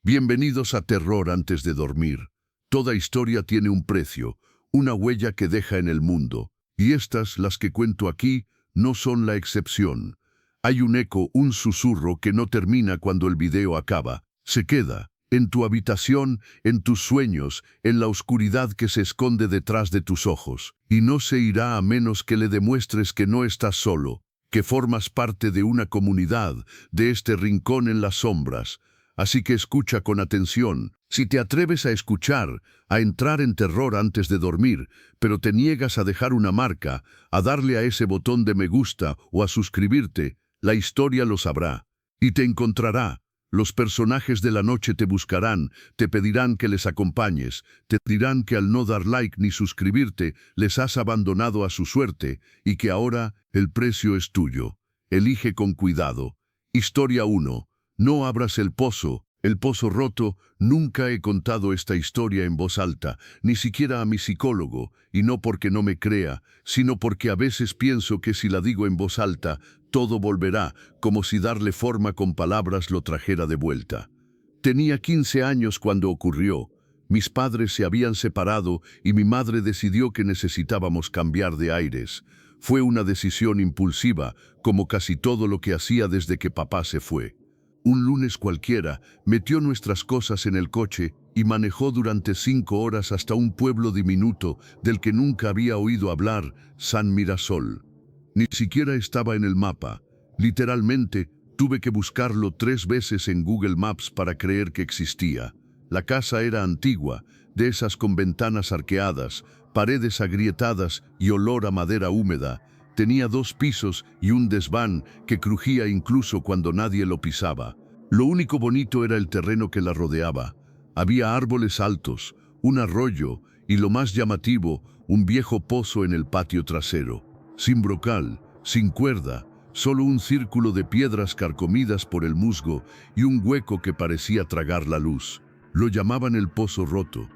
Bienvenidos a Terror antes de dormir. Toda historia tiene un precio, una huella que deja en el mundo. Y estas, las que cuento aquí, no son la excepción. Hay un eco, un susurro que no termina cuando el video acaba. Se queda en tu habitación, en tus sueños, en la oscuridad que se esconde detrás de tus ojos. Y no se irá a menos que le demuestres que no estás solo, que formas parte de una comunidad, de este rincón en las sombras. Así que escucha con atención. Si te atreves a escuchar, a entrar en terror antes de dormir, pero te niegas a dejar una marca, a darle a ese botón de me gusta o a suscribirte, la historia lo sabrá. Y te encontrará. Los personajes de la noche te buscarán, te pedirán que les acompañes, te dirán que al no dar like ni suscribirte, les has abandonado a su suerte y que ahora el precio es tuyo. Elige con cuidado. Historia 1. No abras el pozo roto. Nunca he contado esta historia en voz alta, ni siquiera a mi psicólogo, y no porque no me crea, sino porque a veces pienso que si la digo en voz alta, todo volverá, como si darle forma con palabras lo trajera de vuelta. Tenía 15 años cuando ocurrió. Mis padres se habían separado y mi madre decidió que necesitábamos cambiar de aires. Fue una decisión impulsiva, como casi todo lo que hacía desde que papá se fue. Un lunes cualquiera, metió nuestras cosas en el coche y manejó durante 5 horas hasta un pueblo diminuto del que nunca había oído hablar, San Mirasol. Ni siquiera estaba en el mapa. Literalmente, tuve que buscarlo 3 veces en Google Maps para creer que existía. La casa era antigua, de esas con ventanas arqueadas, paredes agrietadas y olor a madera húmeda. Tenía 2 pisos y un desván que crujía incluso cuando nadie lo pisaba. Lo único bonito era el terreno que la rodeaba. Había árboles altos, un arroyo y, lo más llamativo, un viejo pozo en el patio trasero. Sin brocal, sin cuerda, solo un círculo de piedras carcomidas por el musgo y un hueco que parecía tragar la luz. Lo llamaban el Pozo Roto.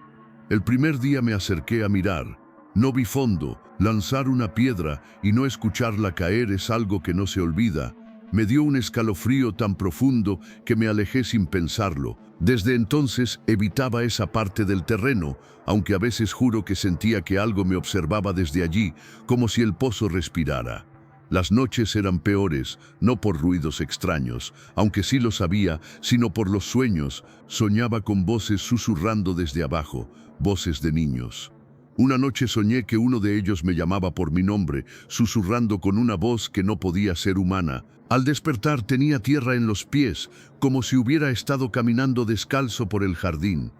El primer día me acerqué a mirar. No vi fondo. Lanzar una piedra y no escucharla caer es algo que no se olvida. Me dio un escalofrío tan profundo que me alejé sin pensarlo. Desde entonces evitaba esa parte del terreno, aunque a veces juro que sentía que algo me observaba desde allí, como si el pozo respirara. Las noches eran peores, no por ruidos extraños, aunque sí lo sabía, sino por los sueños. Soñaba con voces susurrando desde abajo, voces de niños. Una noche soñé que uno de ellos me llamaba por mi nombre, susurrando con una voz que no podía ser humana. Al despertar tenía tierra en los pies, como si hubiera estado caminando descalzo por el jardín.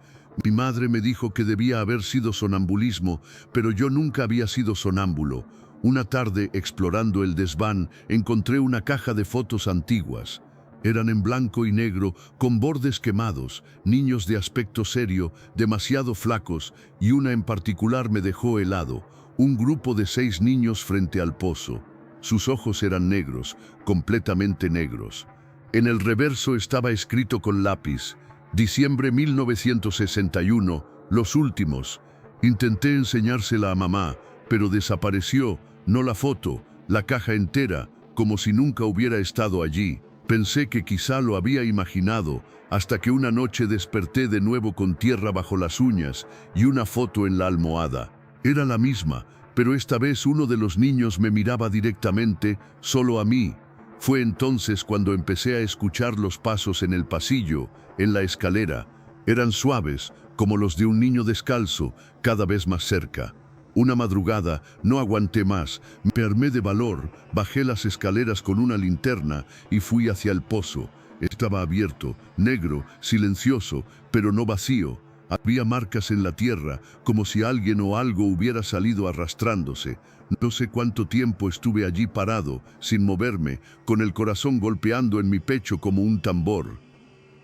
Mi madre me dijo que debía haber sido sonambulismo, pero yo nunca había sido sonámbulo. Una tarde, explorando el desván, encontré una caja de fotos antiguas. Eran en blanco y negro, con bordes quemados, niños de aspecto serio, demasiado flacos, y una en particular me dejó helado, un grupo de 6 niños frente al pozo. Sus ojos eran negros, completamente negros. En el reverso estaba escrito con lápiz, diciembre 1961, los últimos. Intenté enseñársela a mamá, pero desapareció, no la foto, la caja entera, como si nunca hubiera estado allí. Pensé que quizá lo había imaginado, hasta que una noche desperté de nuevo con tierra bajo las uñas y una foto en la almohada. Era la misma, pero esta vez uno de los niños me miraba directamente, solo a mí. Fue entonces cuando empecé a escuchar los pasos en el pasillo, en la escalera. Eran suaves, como los de un niño descalzo, cada vez más cerca. Una madrugada, no aguanté más, me armé de valor, bajé las escaleras con una linterna y fui hacia el pozo. Estaba abierto, negro, silencioso, pero no vacío. Había marcas en la tierra, como si alguien o algo hubiera salido arrastrándose. No sé cuánto tiempo estuve allí parado, sin moverme, con el corazón golpeando en mi pecho como un tambor.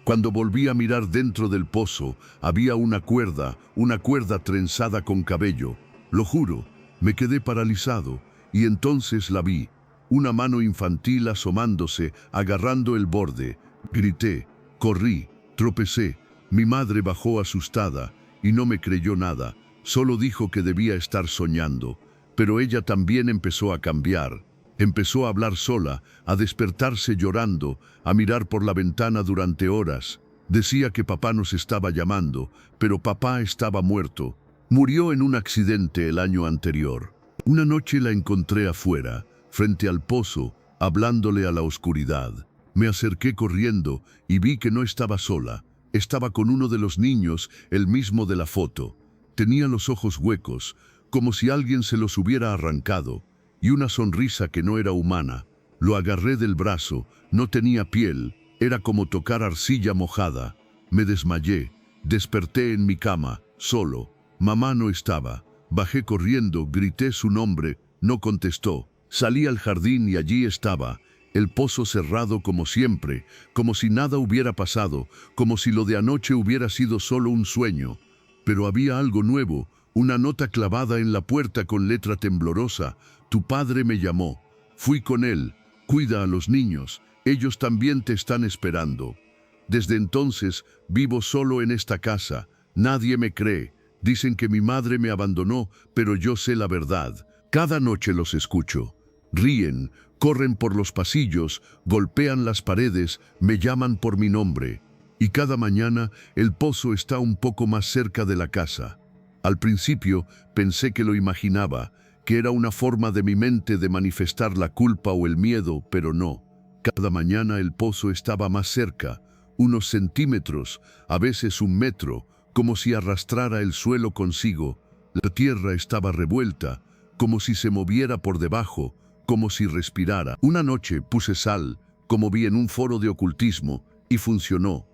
Cuando volví a mirar dentro del pozo, había una cuerda trenzada con cabello. Lo juro, me quedé paralizado, y entonces la vi, una mano infantil asomándose, agarrando el borde. Grité, corrí, tropecé. Mi madre bajó asustada, y no me creyó nada, solo dijo que debía estar soñando. Pero ella también empezó a cambiar. Empezó a hablar sola, a despertarse llorando, a mirar por la ventana durante horas. Decía que papá nos estaba llamando, pero papá estaba muerto. Murió en un accidente el año anterior. Una noche la encontré afuera, frente al pozo, hablándole a la oscuridad. Me acerqué corriendo y vi que no estaba sola. Estaba con uno de los niños, el mismo de la foto. Tenía los ojos huecos, como si alguien se los hubiera arrancado, y una sonrisa que no era humana. Lo agarré del brazo, no tenía piel, era como tocar arcilla mojada. Me desmayé, desperté en mi cama, solo. Mamá no estaba. Bajé corriendo, grité su nombre, no contestó. Salí al jardín y allí estaba, el pozo cerrado como siempre, como si nada hubiera pasado, como si lo de anoche hubiera sido solo un sueño. Pero había algo nuevo, una nota clavada en la puerta con letra temblorosa. Tu padre me llamó. Fui con él. Cuida a los niños, ellos también te están esperando. Desde entonces vivo solo en esta casa. Nadie me cree. Dicen que mi madre me abandonó, pero yo sé la verdad. Cada noche los escucho. Ríen, corren por los pasillos, golpean las paredes, me llaman por mi nombre. Y cada mañana el pozo está un poco más cerca de la casa. Al principio pensé que lo imaginaba, que era una forma de mi mente de manifestar la culpa o el miedo, pero no. Cada mañana el pozo estaba más cerca, unos centímetros, a veces un metro, como si arrastrara el suelo consigo. La tierra estaba revuelta, como si se moviera por debajo, como si respirara. Una noche puse sal, como vi en un foro de ocultismo, y funcionó.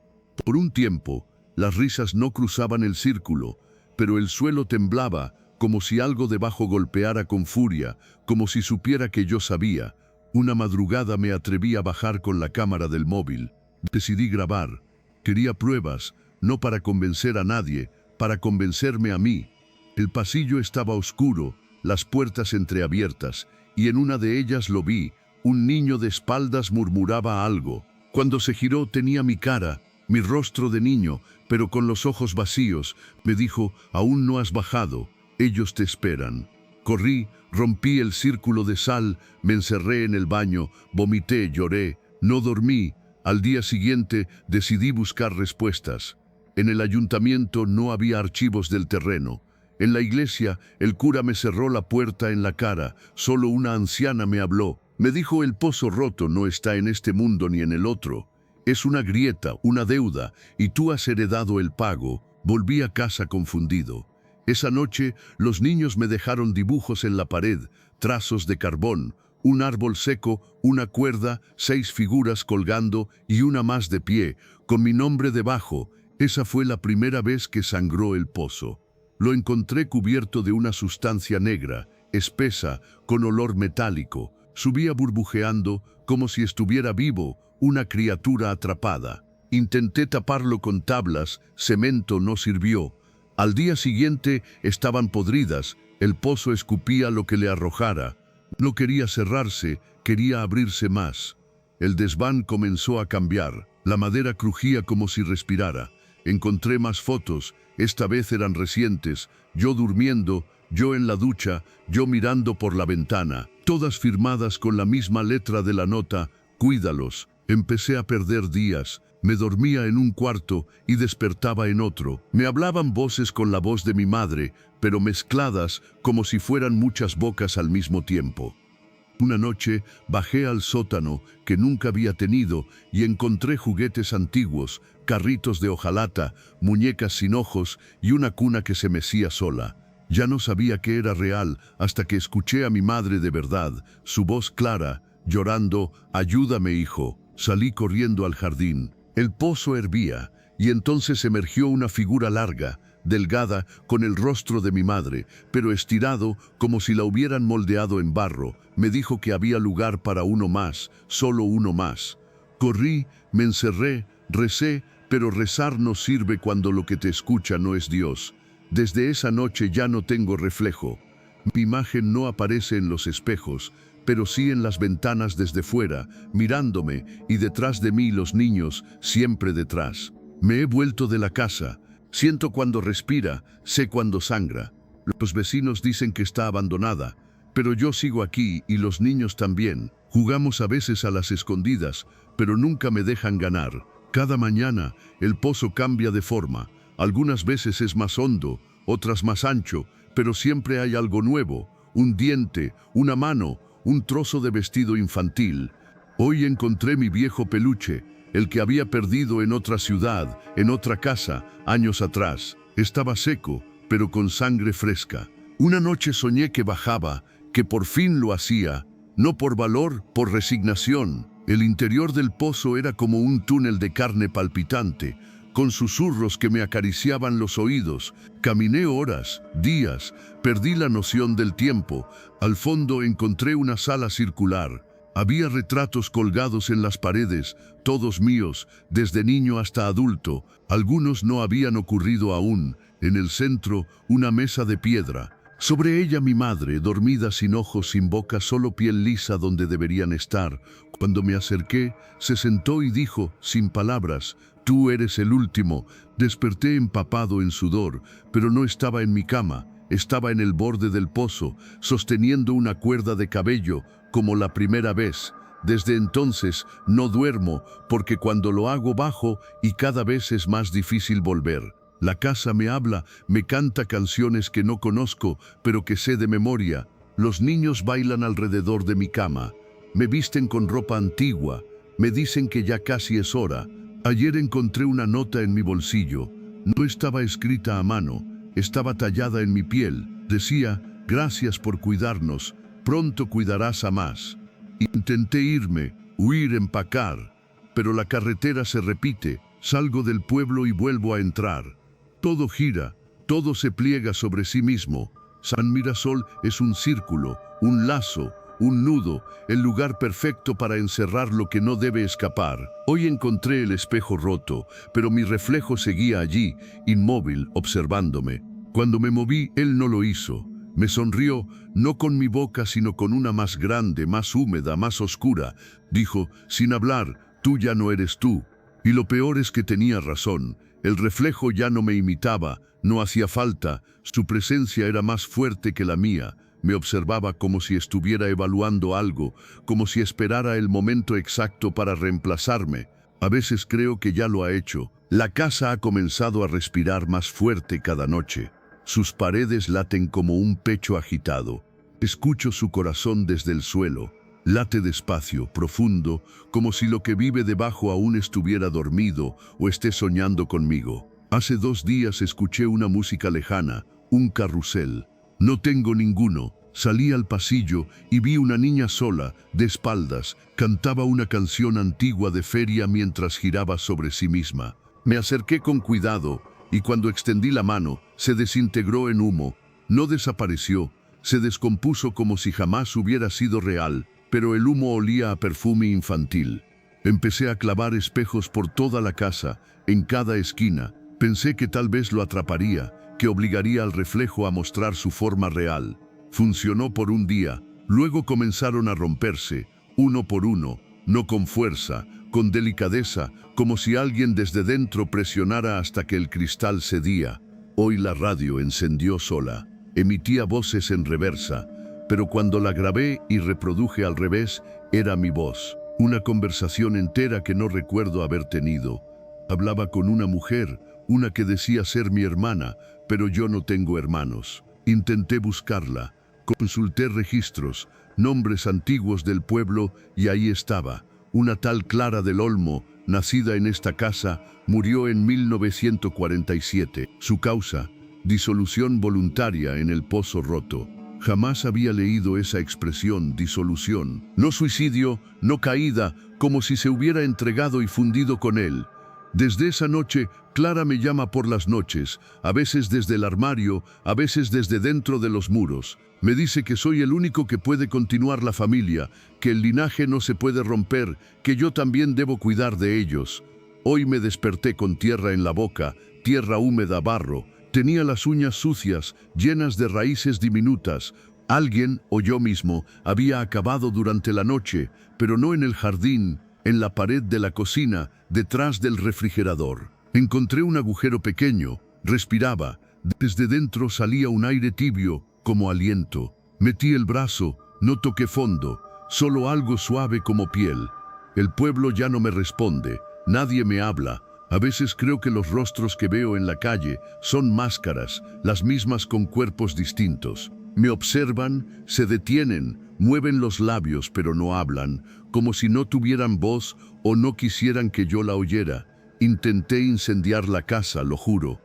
Por un tiempo, las risas no cruzaban el círculo, pero el suelo temblaba, como si algo debajo golpeara con furia, como si supiera que yo sabía. Una madrugada me atreví a bajar con la cámara del móvil. Decidí grabar. Quería pruebas, no para convencer a nadie, para convencerme a mí. El pasillo estaba oscuro, las puertas entreabiertas, y en una de ellas lo vi. Un niño de espaldas murmuraba algo. Cuando se giró tenía mi cara, mi rostro de niño, pero con los ojos vacíos. Me dijo, aún no has bajado, ellos te esperan. Corrí, rompí el círculo de sal, me encerré en el baño, vomité, lloré, no dormí. Al día siguiente decidí buscar respuestas. En el ayuntamiento no había archivos del terreno. En la iglesia el cura me cerró la puerta en la cara, solo una anciana me habló. Me dijo, el pozo roto no está en este mundo ni en el otro. Es una grieta, una deuda, y tú has heredado el pago. Volví a casa confundido. Esa noche los niños me dejaron dibujos en la pared, trazos de carbón, un árbol seco, una cuerda, 6 figuras colgando y una más de pie, con mi nombre debajo. Esa fue la primera vez que sangró el pozo. Lo encontré cubierto de una sustancia negra, espesa, con olor metálico. Subía burbujeando como si estuviera vivo, una criatura atrapada. Intenté taparlo con tablas, cemento no sirvió. Al día siguiente estaban podridas, el pozo escupía lo que le arrojara. No quería cerrarse, quería abrirse más. El desván comenzó a cambiar, la madera crujía como si respirara. Encontré más fotos, esta vez eran recientes, yo durmiendo, yo en la ducha, yo mirando por la ventana, todas firmadas con la misma letra de la nota, cuídalos. Empecé a perder días, me dormía en un cuarto y despertaba en otro. Me hablaban voces con la voz de mi madre, pero mezcladas como si fueran muchas bocas al mismo tiempo. Una noche bajé al sótano que nunca había tenido y encontré juguetes antiguos, carritos de hojalata, muñecas sin ojos y una cuna que se mecía sola. Ya no sabía qué era real hasta que escuché a mi madre de verdad, su voz clara, llorando, ayúdame hijo. Salí corriendo al jardín. El pozo hervía y entonces emergió una figura larga, delgada, con el rostro de mi madre, pero estirado como si la hubieran moldeado en barro. Me dijo que había lugar para uno más, solo uno más. Corrí, me encerré, recé, pero rezar no sirve cuando lo que te escucha no es Dios. Desde esa noche ya no tengo reflejo. Mi imagen no aparece en los espejos, pero sí en las ventanas desde fuera, mirándome, y detrás de mí los niños, siempre detrás. Me he vuelto de la casa. Siento cuando respira, sé cuando sangra. Los vecinos dicen que está abandonada, pero yo sigo aquí y los niños también. Jugamos a veces a las escondidas, pero nunca me dejan ganar. Cada mañana el pozo cambia de forma. Algunas veces es más hondo, otras más ancho, pero siempre hay algo nuevo. Un diente, una mano, un trozo de vestido infantil. Hoy encontré mi viejo peluche, el que había perdido en otra ciudad, en otra casa, años atrás. Estaba seco, pero con sangre fresca. Una noche soñé que bajaba, que por fin lo hacía, no por valor, por resignación. El interior del pozo era como un túnel de carne palpitante, con susurros que me acariciaban los oídos. Caminé horas, días, perdí la noción del tiempo. Al fondo encontré una sala circular. Había retratos colgados en las paredes, todos míos, desde niño hasta adulto. Algunos no habían ocurrido aún. En el centro, una mesa de piedra. Sobre ella mi madre, dormida sin ojos, sin boca, solo piel lisa donde deberían estar. Cuando me acerqué, se sentó y dijo, sin palabras, «Tú eres el último». Desperté empapado en sudor, pero no estaba en mi cama. Estaba en el borde del pozo, sosteniendo una cuerda de cabello, como la primera vez. Desde entonces no duermo, porque cuando lo hago bajo y cada vez es más difícil volver. La casa me habla, me canta canciones que no conozco, pero que sé de memoria. Los niños bailan alrededor de mi cama. Me visten con ropa antigua. Me dicen que ya casi es hora. Ayer encontré una nota en mi bolsillo. No estaba escrita a mano, estaba tallada en mi piel. Decía, «Gracias por cuidarnos, pronto cuidarás a más». Intenté irme, huir, empacar, pero la carretera se repite. Salgo del pueblo y vuelvo a entrar. Todo gira, todo se pliega sobre sí mismo. San Mirasol es un círculo, un lazo, un nudo, el lugar perfecto para encerrar lo que no debe escapar. Hoy encontré el espejo roto, pero mi reflejo seguía allí, inmóvil, observándome. Cuando me moví, él no lo hizo. Me sonrió, no con mi boca, sino con una más grande, más húmeda, más oscura. Dijo, sin hablar, «Tú ya no eres tú». Y lo peor es que tenía razón. El reflejo ya no me imitaba, no hacía falta. Su presencia era más fuerte que la mía. Me observaba como si estuviera evaluando algo, como si esperara el momento exacto para reemplazarme. A veces creo que ya lo ha hecho. La casa ha comenzado a respirar más fuerte cada noche. Sus paredes laten como un pecho agitado. Escucho su corazón desde el suelo. Late despacio, profundo, como si lo que vive debajo aún estuviera dormido o esté soñando conmigo. Hace 2 días escuché una música lejana, un carrusel. No tengo ninguno. Salí al pasillo y vi una niña sola, de espaldas, cantaba una canción antigua de feria mientras giraba sobre sí misma. Me acerqué con cuidado y cuando extendí la mano, se desintegró en humo. No desapareció, se descompuso como si jamás hubiera sido real, pero el humo olía a perfume infantil. Empecé a clavar espejos por toda la casa, en cada esquina. Pensé que tal vez lo atraparía, que obligaría al reflejo a mostrar su forma real. Funcionó por un día, luego comenzaron a romperse, uno por uno, no con fuerza, con delicadeza, como si alguien desde dentro presionara hasta que el cristal cedía. Hoy la radio encendió sola, emitía voces en reversa, pero cuando la grabé y reproduje al revés, era mi voz. Una conversación entera que no recuerdo haber tenido. Hablaba con una mujer, una que decía ser mi hermana, pero yo no tengo hermanos. Intenté buscarla, consulté registros, nombres antiguos del pueblo y ahí estaba. Una tal Clara del Olmo, nacida en esta casa, murió en 1947. Su causa, disolución voluntaria en el pozo roto. Jamás había leído esa expresión, disolución. No suicidio, no caída, como si se hubiera entregado y fundido con él. Desde esa noche, Clara me llama por las noches, a veces desde el armario, a veces desde dentro de los muros. Me dice que soy el único que puede continuar la familia, que el linaje no se puede romper, que yo también debo cuidar de ellos. Hoy me desperté con tierra en la boca, tierra húmeda, barro. Tenía las uñas sucias, llenas de raíces diminutas. Alguien, o yo mismo, había acabado durante la noche, pero no en el jardín, en la pared de la cocina, detrás del refrigerador. Encontré un agujero pequeño, respiraba. Desde dentro salía un aire tibio, como aliento. Metí el brazo, no toqué fondo, solo algo suave como piel. El pueblo ya no me responde. Nadie me habla. A veces creo que los rostros que veo en la calle son máscaras, las mismas con cuerpos distintos. Me observan, se detienen, mueven los labios pero no hablan, como si no tuvieran voz o no quisieran que yo la oyera. Intenté incendiar la casa, lo juro.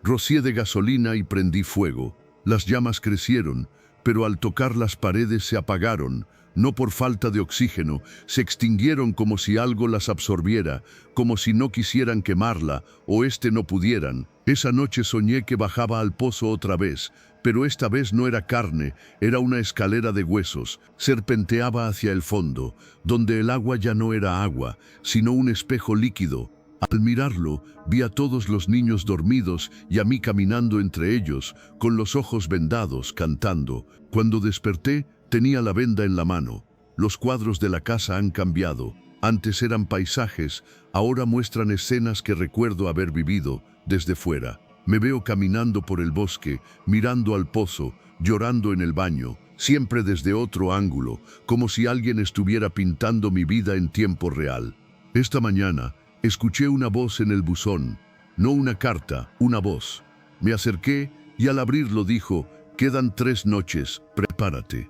Rocié de gasolina y prendí fuego. Las llamas crecieron, pero al tocar las paredes se apagaron. No por falta de oxígeno, se extinguieron como si algo las absorbiera, como si no quisieran quemarla o no pudieran. Esa noche soñé que bajaba al pozo otra vez, pero esta vez no era carne, era una escalera de huesos. Serpenteaba hacia el fondo, donde el agua ya no era agua, sino un espejo líquido. Al mirarlo, vi a todos los niños dormidos y a mí caminando entre ellos, con los ojos vendados, cantando. Cuando desperté, tenía la venda en la mano. Los cuadros de la casa han cambiado. Antes eran paisajes, ahora muestran escenas que recuerdo haber vivido desde fuera. Me veo caminando por el bosque, mirando al pozo, llorando en el baño, siempre desde otro ángulo, como si alguien estuviera pintando mi vida en tiempo real. Esta mañana, escuché una voz en el buzón, no una carta, una voz. Me acerqué y al abrirlo dijo, «Quedan 3 noches, prepárate».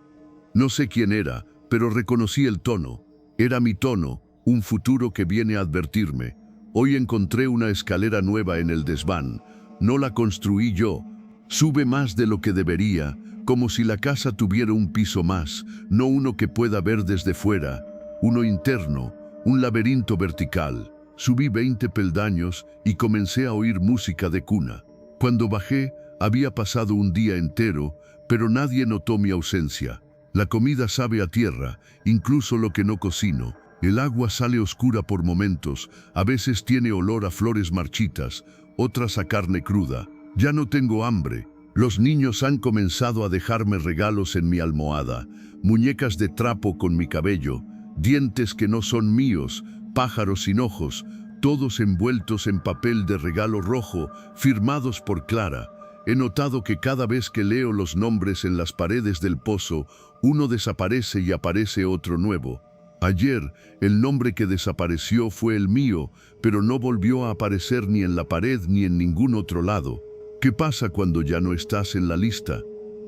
No sé quién era, pero reconocí el tono. Era mi tono, un futuro que viene a advertirme. Hoy encontré una escalera nueva en el desván. No la construí yo. Sube más de lo que debería, como si la casa tuviera un piso más, no uno que pueda ver desde fuera, uno interno, un laberinto vertical. Subí 20 peldaños y comencé a oír música de cuna. Cuando bajé, había pasado un día entero, pero nadie notó mi ausencia. La comida sabe a tierra, incluso lo que no cocino. El agua sale oscura por momentos, a veces tiene olor a flores marchitas, otras a carne cruda. Ya no tengo hambre. Los niños han comenzado a dejarme regalos en mi almohada, muñecas de trapo con mi cabello, dientes que no son míos, pájaros sin ojos, todos envueltos en papel de regalo rojo, firmados por Clara. He notado que cada vez que leo los nombres en las paredes del pozo, uno desaparece y aparece otro nuevo. Ayer, el nombre que desapareció fue el mío, pero no volvió a aparecer ni en la pared ni en ningún otro lado. ¿Qué pasa cuando ya no estás en la lista?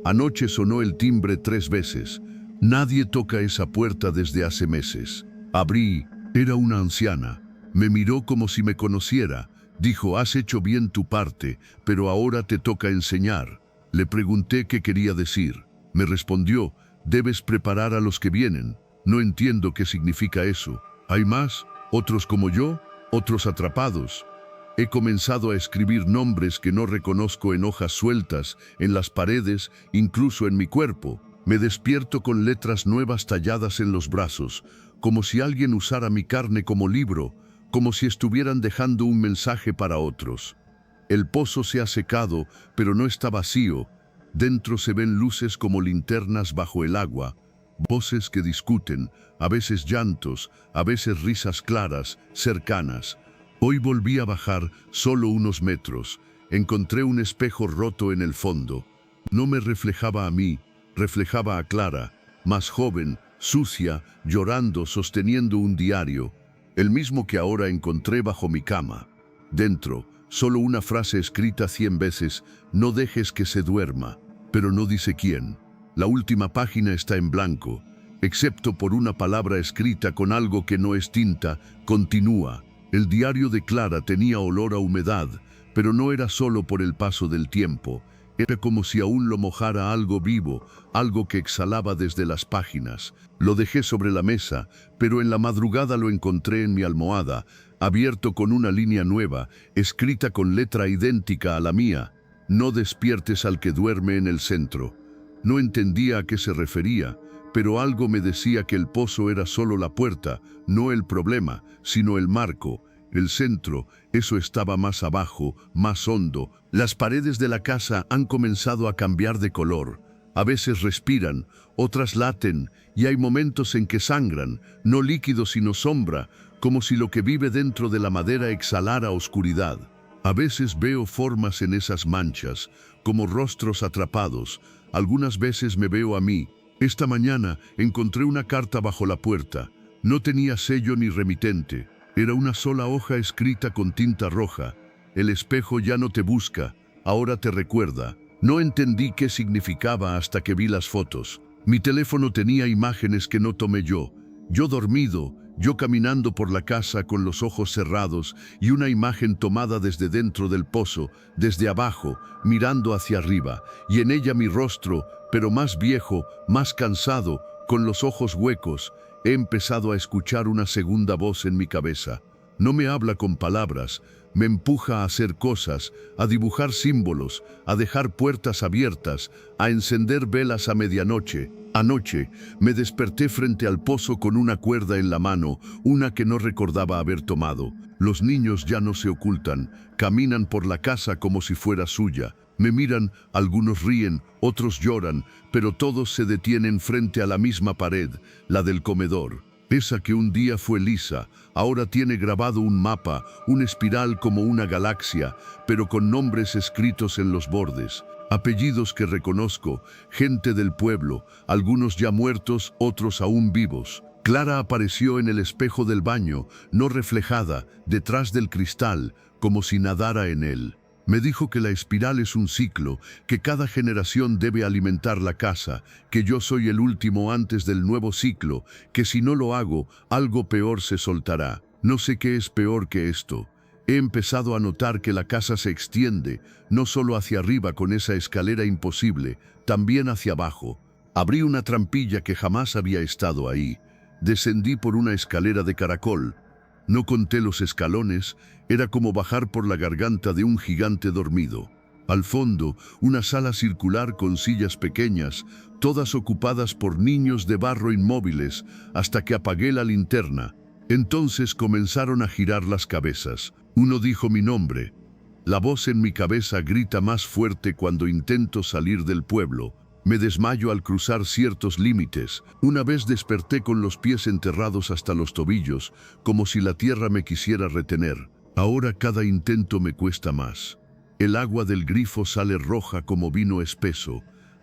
Anoche sonó el timbre 3 veces. Nadie toca esa puerta desde hace meses. Abrí, era una anciana. Me miró como si me conociera. Dijo, has hecho bien tu parte, pero ahora te toca enseñar. Le pregunté qué quería decir. Me respondió, debes preparar a los que vienen. No entiendo qué significa eso. ¿Hay más? ¿Otros como yo? ¿Otros atrapados? He comenzado a escribir nombres que no reconozco en hojas sueltas, en las paredes, incluso en mi cuerpo. Me despierto con letras nuevas talladas en los brazos, como si alguien usara mi carne como libro, como si estuvieran dejando un mensaje para otros. El pozo se ha secado, pero no está vacío. Dentro se ven luces como linternas bajo el agua, voces que discuten, a veces llantos, a veces risas claras, cercanas. Hoy volví a bajar solo unos metros. Encontré un espejo roto en el fondo. No me reflejaba a mí, reflejaba a Clara, más joven, sucia, llorando, sosteniendo un diario, el mismo que ahora encontré bajo mi cama. Dentro, solo una frase escrita 100 veces, no dejes que se duerma, pero no dice quién. La última página está en blanco, excepto por una palabra escrita con algo que no es tinta, continúa. El diario de Clara tenía olor a humedad, pero no era solo por el paso del tiempo. Era como si aún lo mojara algo vivo, algo que exhalaba desde las páginas. Lo dejé sobre la mesa, pero en la madrugada lo encontré en mi almohada, abierto con una línea nueva, escrita con letra idéntica a la mía. No despiertes al que duerme en el centro. No entendía a qué se refería, pero algo me decía que el pozo era solo la puerta, no el problema, sino el marco. El centro, eso estaba más abajo, más hondo. Las paredes de la casa han comenzado a cambiar de color. A veces respiran, otras laten, y hay momentos en que sangran, no líquido sino sombra, como si lo que vive dentro de la madera exhalara oscuridad. A veces veo formas en esas manchas, como rostros atrapados. Algunas veces me veo a mí. Esta mañana encontré una carta bajo la puerta. No tenía sello ni remitente. Era una sola hoja escrita con tinta roja. El espejo ya no te busca, ahora te recuerda. No entendí qué significaba hasta que vi las fotos. Mi teléfono tenía imágenes que no tomé yo. Yo dormido, yo caminando por la casa con los ojos cerrados y una imagen tomada desde dentro del pozo, desde abajo, mirando hacia arriba, y en ella mi rostro, pero más viejo, más cansado, con los ojos huecos. He empezado a escuchar una segunda voz en mi cabeza. No me habla con palabras, me empuja a hacer cosas, a dibujar símbolos, a dejar puertas abiertas, a encender velas a medianoche. Anoche me desperté frente al pozo con una cuerda en la mano, una que no recordaba haber tomado. Los niños ya no se ocultan, caminan por la casa como si fuera suya. Me miran, algunos ríen, otros lloran, pero todos se detienen frente a la misma pared, la del comedor. Esa que un día fue lisa, ahora tiene grabado un mapa, una espiral como una galaxia, pero con nombres escritos en los bordes. Apellidos que reconozco, gente del pueblo, algunos ya muertos, otros aún vivos. Clara apareció en el espejo del baño, no reflejada, detrás del cristal, como si nadara en él. Me dijo que la espiral es un ciclo, que cada generación debe alimentar la casa, que yo soy el último antes del nuevo ciclo, que si no lo hago, algo peor se soltará. No sé qué es peor que esto. He empezado a notar que la casa se extiende, no solo hacia arriba con esa escalera imposible, también hacia abajo. Abrí una trampilla que jamás había estado ahí. Descendí por una escalera de caracol. No conté los escalones, era como bajar por la garganta de un gigante dormido. Al fondo, una sala circular con sillas pequeñas, todas ocupadas por niños de barro inmóviles, hasta que apagué la linterna. Entonces comenzaron a girar las cabezas. Uno dijo mi nombre. La voz en mi cabeza grita más fuerte cuando intento salir del pueblo. Me desmayo al cruzar ciertos límites. Una vez desperté con los pies enterrados hasta los tobillos, como si la tierra me quisiera retener. Ahora cada intento me cuesta más. El agua del grifo sale roja como vino espeso.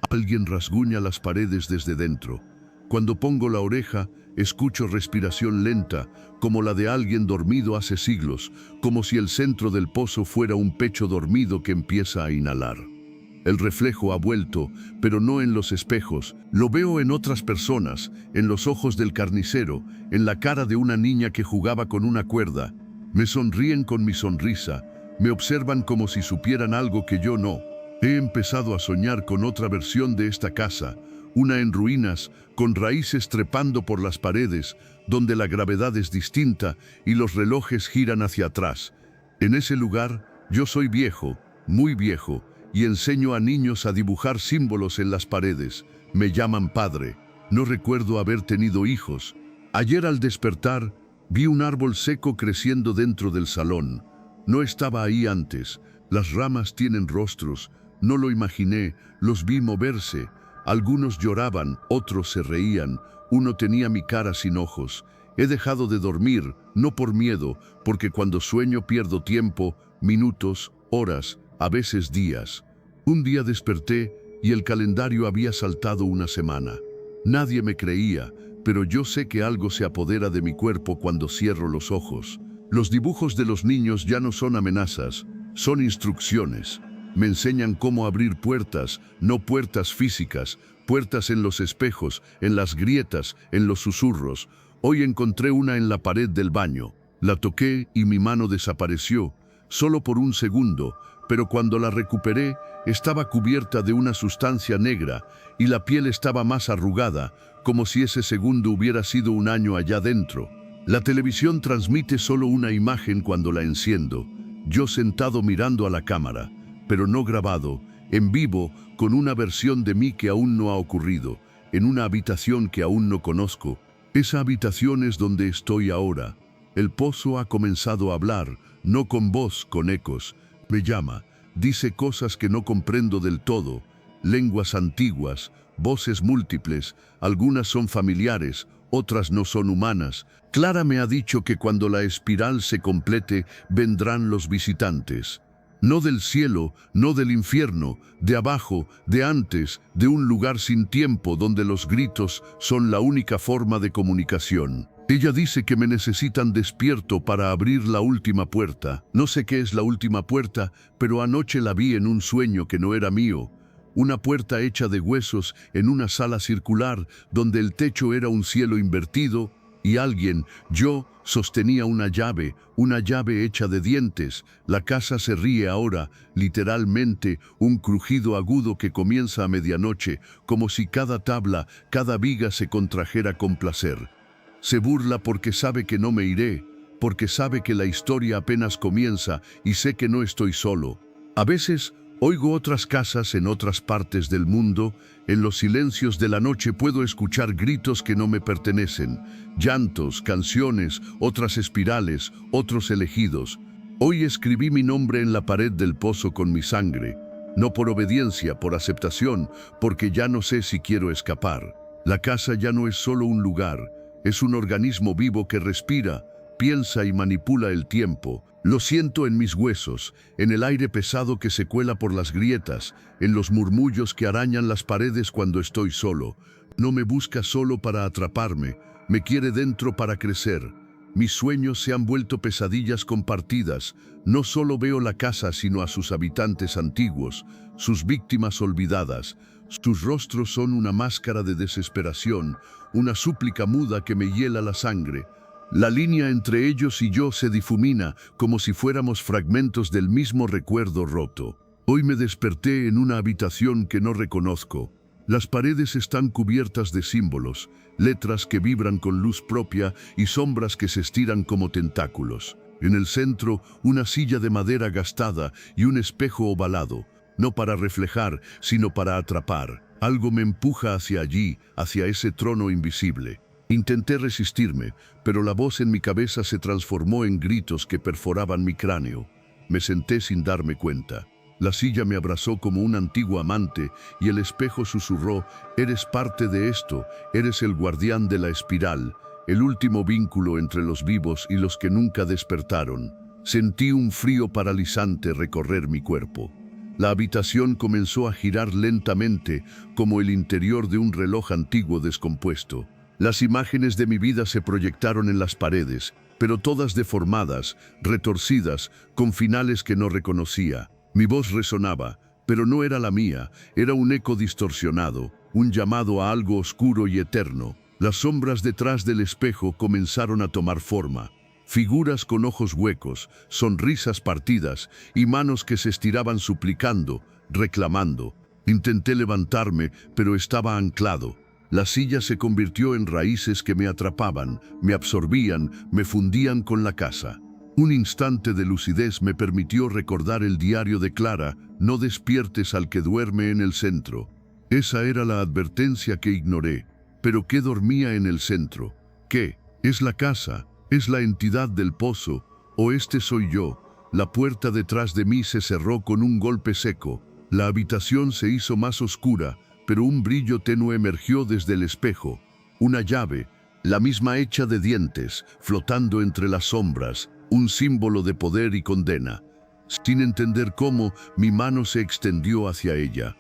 Alguien rasguña las paredes desde dentro. Cuando pongo la oreja, escucho respiración lenta, como la de alguien dormido hace siglos, como si el centro del pozo fuera un pecho dormido que empieza a inhalar. El reflejo ha vuelto, pero no en los espejos. Lo veo en otras personas, en los ojos del carnicero, en la cara de una niña que jugaba con una cuerda. Me sonríen con mi sonrisa, me observan como si supieran algo que yo no. He empezado a soñar con otra versión de esta casa, una en ruinas, con raíces trepando por las paredes, donde la gravedad es distinta y los relojes giran hacia atrás. En ese lugar, yo soy viejo, muy viejo, y enseño a niños a dibujar símbolos en las paredes. Me llaman padre. No recuerdo haber tenido hijos. Ayer al despertar, vi un árbol seco creciendo dentro del salón. No estaba ahí antes. Las ramas tienen rostros. No lo imaginé, los vi moverse. Algunos lloraban, otros se reían. Uno tenía mi cara sin ojos. He dejado de dormir, no por miedo, porque cuando sueño pierdo tiempo, minutos, horas, a veces días. Un día desperté y el calendario había saltado una semana. Nadie me creía, pero yo sé que algo se apodera de mi cuerpo cuando cierro los ojos. Los dibujos de los niños ya no son amenazas, son instrucciones. Me enseñan cómo abrir puertas, no puertas físicas, puertas en los espejos, en las grietas, en los susurros. Hoy encontré una en la pared del baño. La toqué y mi mano desapareció, solo por un segundo, pero cuando la recuperé, estaba cubierta de una sustancia negra y la piel estaba más arrugada, como si ese segundo hubiera sido un año allá dentro. La televisión transmite solo una imagen cuando la enciendo, yo sentado mirando a la cámara, pero no grabado, en vivo, con una versión de mí que aún no ha ocurrido, en una habitación que aún no conozco. Esa habitación es donde estoy ahora. El pozo ha comenzado a hablar, no con voz, con ecos. Me llama, dice cosas que no comprendo del todo, lenguas antiguas, voces múltiples, algunas son familiares, otras no son humanas. Clara me ha dicho que cuando la espiral se complete, vendrán los visitantes. No del cielo, no del infierno, de abajo, de antes, de un lugar sin tiempo donde los gritos son la única forma de comunicación. Ella dice que me necesitan despierto para abrir la última puerta. No sé qué es la última puerta, pero anoche la vi en un sueño que no era mío. Una puerta hecha de huesos en una sala circular donde el techo era un cielo invertido y alguien, yo, sostenía una llave hecha de dientes. La casa se ríe ahora, literalmente, un crujido agudo que comienza a medianoche, como si cada tabla, cada viga se contrajera con placer. Se burla porque sabe que no me iré, porque sabe que la historia apenas comienza y sé que no estoy solo. A veces oigo otras casas en otras partes del mundo. En los silencios de la noche puedo escuchar gritos que no me pertenecen, llantos, canciones, otras espirales, otros elegidos. Hoy escribí mi nombre en la pared del pozo con mi sangre, no por obediencia, por aceptación, porque ya no sé si quiero escapar. La casa ya no es solo un lugar, es un organismo vivo que respira, piensa y manipula el tiempo. Lo siento en mis huesos, en el aire pesado que se cuela por las grietas, en los murmullos que arañan las paredes cuando estoy solo. No me busca solo para atraparme, me quiere dentro para crecer. Mis sueños se han vuelto pesadillas compartidas. No solo veo la casa, sino a sus habitantes antiguos, sus víctimas olvidadas. Sus rostros son una máscara de desesperación, una súplica muda que me hiela la sangre. La línea entre ellos y yo se difumina como si fuéramos fragmentos del mismo recuerdo roto. Hoy me desperté en una habitación que no reconozco. Las paredes están cubiertas de símbolos, letras que vibran con luz propia y sombras que se estiran como tentáculos. En el centro, una silla de madera gastada y un espejo ovalado, no para reflejar, sino para atrapar. Algo me empuja hacia allí, hacia ese trono invisible. Intenté resistirme, pero la voz en mi cabeza se transformó en gritos que perforaban mi cráneo. Me senté sin darme cuenta. La silla me abrazó como un antiguo amante y el espejo susurró: «Eres parte de esto, eres el guardián de la espiral, el último vínculo entre los vivos y los que nunca despertaron». Sentí un frío paralizante recorrer mi cuerpo. La habitación comenzó a girar lentamente, como el interior de un reloj antiguo descompuesto. Las imágenes de mi vida se proyectaron en las paredes, pero todas deformadas, retorcidas, con finales que no reconocía. Mi voz resonaba, pero no era la mía, era un eco distorsionado, un llamado a algo oscuro y eterno. Las sombras detrás del espejo comenzaron a tomar forma. Figuras con ojos huecos, sonrisas partidas y manos que se estiraban suplicando, reclamando. Intenté levantarme, pero estaba anclado. La silla se convirtió en raíces que me atrapaban, me absorbían, me fundían con la casa. Un instante de lucidez me permitió recordar el diario de Clara: «No despiertes al que duerme en el centro». Esa era la advertencia que ignoré. ¿Pero qué dormía en el centro? ¿Qué? ¿Es la casa? ¿Es la entidad del pozo? ¿O este soy yo? La puerta detrás de mí se cerró con un golpe seco. La habitación se hizo más oscura, pero un brillo tenue emergió desde el espejo. Una llave, la misma hecha de dientes, flotando entre las sombras, un símbolo de poder y condena. Sin entender cómo, mi mano se extendió hacia ella.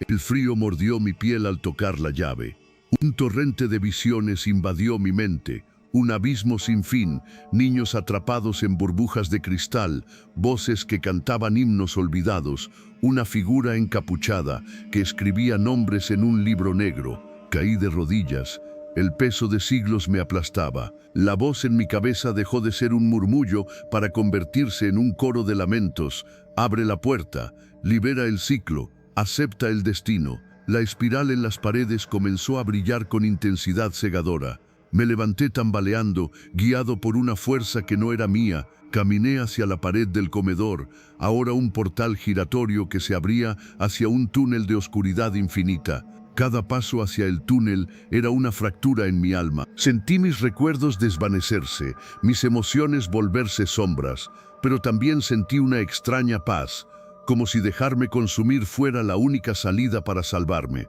El frío mordió mi piel al tocar la llave. Un torrente de visiones invadió mi mente. Un abismo sin fin, niños atrapados en burbujas de cristal, voces que cantaban himnos olvidados, una figura encapuchada que escribía nombres en un libro negro. Caí de rodillas. El peso de siglos me aplastaba. La voz en mi cabeza dejó de ser un murmullo para convertirse en un coro de lamentos. Abre la puerta, libera el ciclo, acepta el destino. La espiral en las paredes comenzó a brillar con intensidad cegadora. Me levanté tambaleando, guiado por una fuerza que no era mía. Caminé hacia la pared del comedor, ahora un portal giratorio que se abría hacia un túnel de oscuridad infinita. Cada paso hacia el túnel era una fractura en mi alma. Sentí mis recuerdos desvanecerse, mis emociones volverse sombras, pero también sentí una extraña paz, como si dejarme consumir fuera la única salida para salvarme.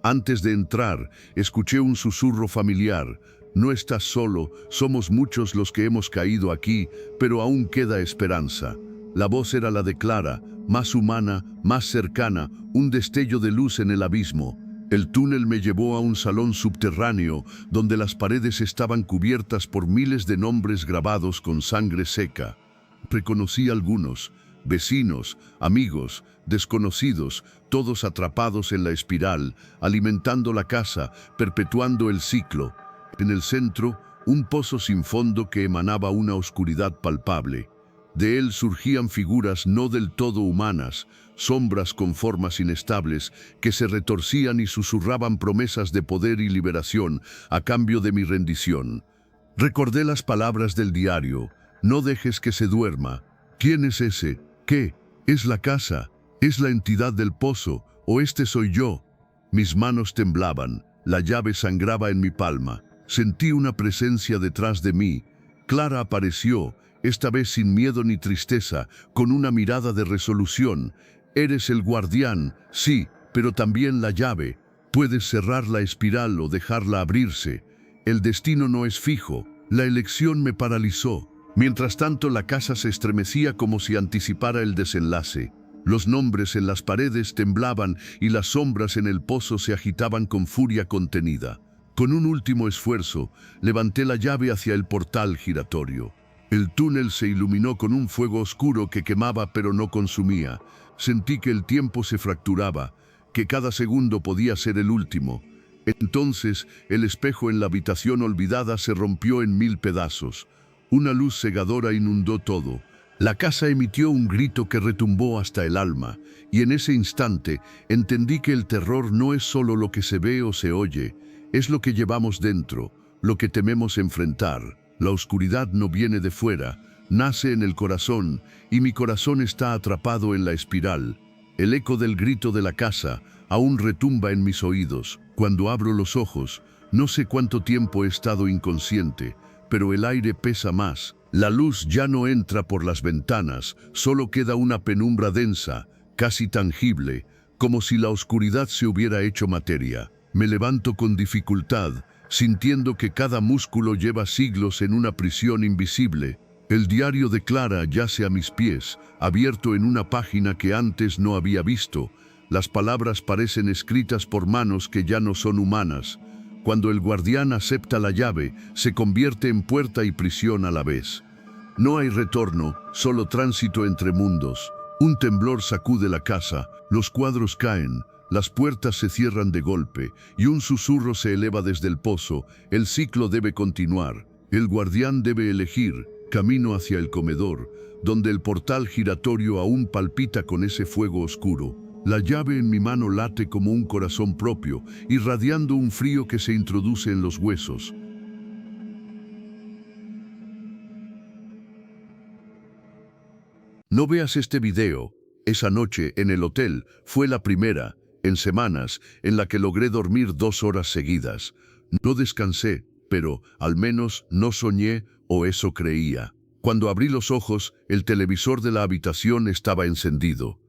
Antes de entrar, escuché un susurro familiar. «No estás solo, somos muchos los que hemos caído aquí, pero aún queda esperanza». La voz era la de Clara, más humana, más cercana, un destello de luz en el abismo. El túnel me llevó a un salón subterráneo donde las paredes estaban cubiertas por miles de nombres grabados con sangre seca. Reconocí algunos, vecinos, amigos, desconocidos, todos atrapados en la espiral, alimentando la casa, perpetuando el ciclo. En el centro, un pozo sin fondo que emanaba una oscuridad palpable. De él surgían figuras no del todo humanas, sombras con formas inestables que se retorcían y susurraban promesas de poder y liberación a cambio de mi rendición. Recordé las palabras del diario: no dejes que se duerma. ¿Quién es ese? ¿Qué? ¿Es la casa? ¿Es la entidad del pozo? ¿O este soy yo? Mis manos temblaban, la llave sangraba en mi palma. Sentí una presencia detrás de mí. Clara apareció, esta vez sin miedo ni tristeza, con una mirada de resolución. Eres el guardián, sí, pero también la llave. Puedes cerrar la espiral o dejarla abrirse. El destino no es fijo. La elección me paralizó. Mientras tanto, la casa se estremecía como si anticipara el desenlace. Los nombres en las paredes temblaban y las sombras en el pozo se agitaban con furia contenida. Con un último esfuerzo, levanté la llave hacia el portal giratorio. El túnel se iluminó con un fuego oscuro que quemaba pero no consumía. Sentí que el tiempo se fracturaba, que cada segundo podía ser el último. Entonces, el espejo en la habitación olvidada se rompió en 1000 pedazos. Una luz cegadora inundó todo. La casa emitió un grito que retumbó hasta el alma, y en ese instante entendí que el terror no es solo lo que se ve o se oye, es lo que llevamos dentro, lo que tememos enfrentar. La oscuridad no viene de fuera, nace en el corazón, y mi corazón está atrapado en la espiral. El eco del grito de la casa aún retumba en mis oídos. Cuando abro los ojos, no sé cuánto tiempo he estado inconsciente, pero el aire pesa más. La luz ya no entra por las ventanas, solo queda una penumbra densa, casi tangible, como si la oscuridad se hubiera hecho materia. Me levanto con dificultad, sintiendo que cada músculo lleva siglos en una prisión invisible. El diario de Clara yace a mis pies, abierto en una página que antes no había visto. Las palabras parecen escritas por manos que ya no son humanas. Cuando el guardián acepta la llave, se convierte en puerta y prisión a la vez. No hay retorno, solo tránsito entre mundos. Un temblor sacude la casa, los cuadros caen, las puertas se cierran de golpe, y un susurro se eleva desde el pozo. El ciclo debe continuar. El guardián debe elegir, camino hacia el comedor, donde el portal giratorio aún palpita con ese fuego oscuro. La llave en mi mano late como un corazón propio, irradiando un frío que se introduce en los huesos. No veas este video. Esa noche, en el hotel, fue la primera, en semanas, en la que logré dormir 2 horas seguidas. No descansé, pero al menos no soñé, o eso creía. Cuando abrí los ojos, el televisor de la habitación estaba encendido.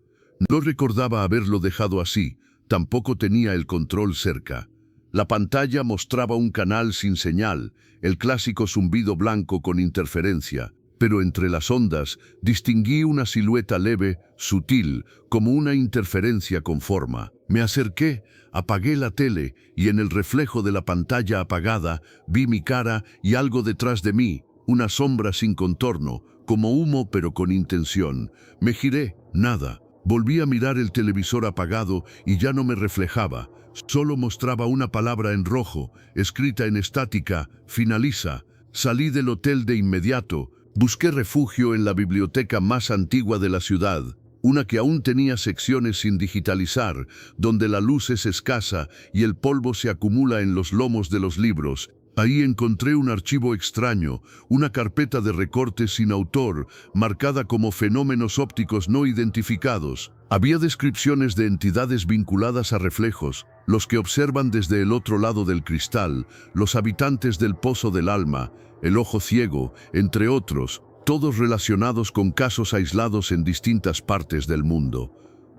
No recordaba haberlo dejado así, tampoco tenía el control cerca. La pantalla mostraba un canal sin señal, el clásico zumbido blanco con interferencia, pero entre las ondas distinguí una silueta leve, sutil, como una interferencia con forma. Me acerqué, apagué la tele y en el reflejo de la pantalla apagada vi mi cara y algo detrás de mí, una sombra sin contorno, como humo pero con intención. Me giré, nada. Volví a mirar el televisor apagado y ya no me reflejaba. Solo mostraba una palabra en rojo, escrita en estática: finaliza. Salí del hotel de inmediato. Busqué refugio en la biblioteca más antigua de la ciudad, una que aún tenía secciones sin digitalizar, donde la luz es escasa y el polvo se acumula en los lomos de los libros. Ahí encontré un archivo extraño, una carpeta de recortes sin autor, marcada como fenómenos ópticos no identificados. Había descripciones de entidades vinculadas a reflejos, los que observan desde el otro lado del cristal, los habitantes del pozo del alma, el ojo ciego, entre otros, todos relacionados con casos aislados en distintas partes del mundo.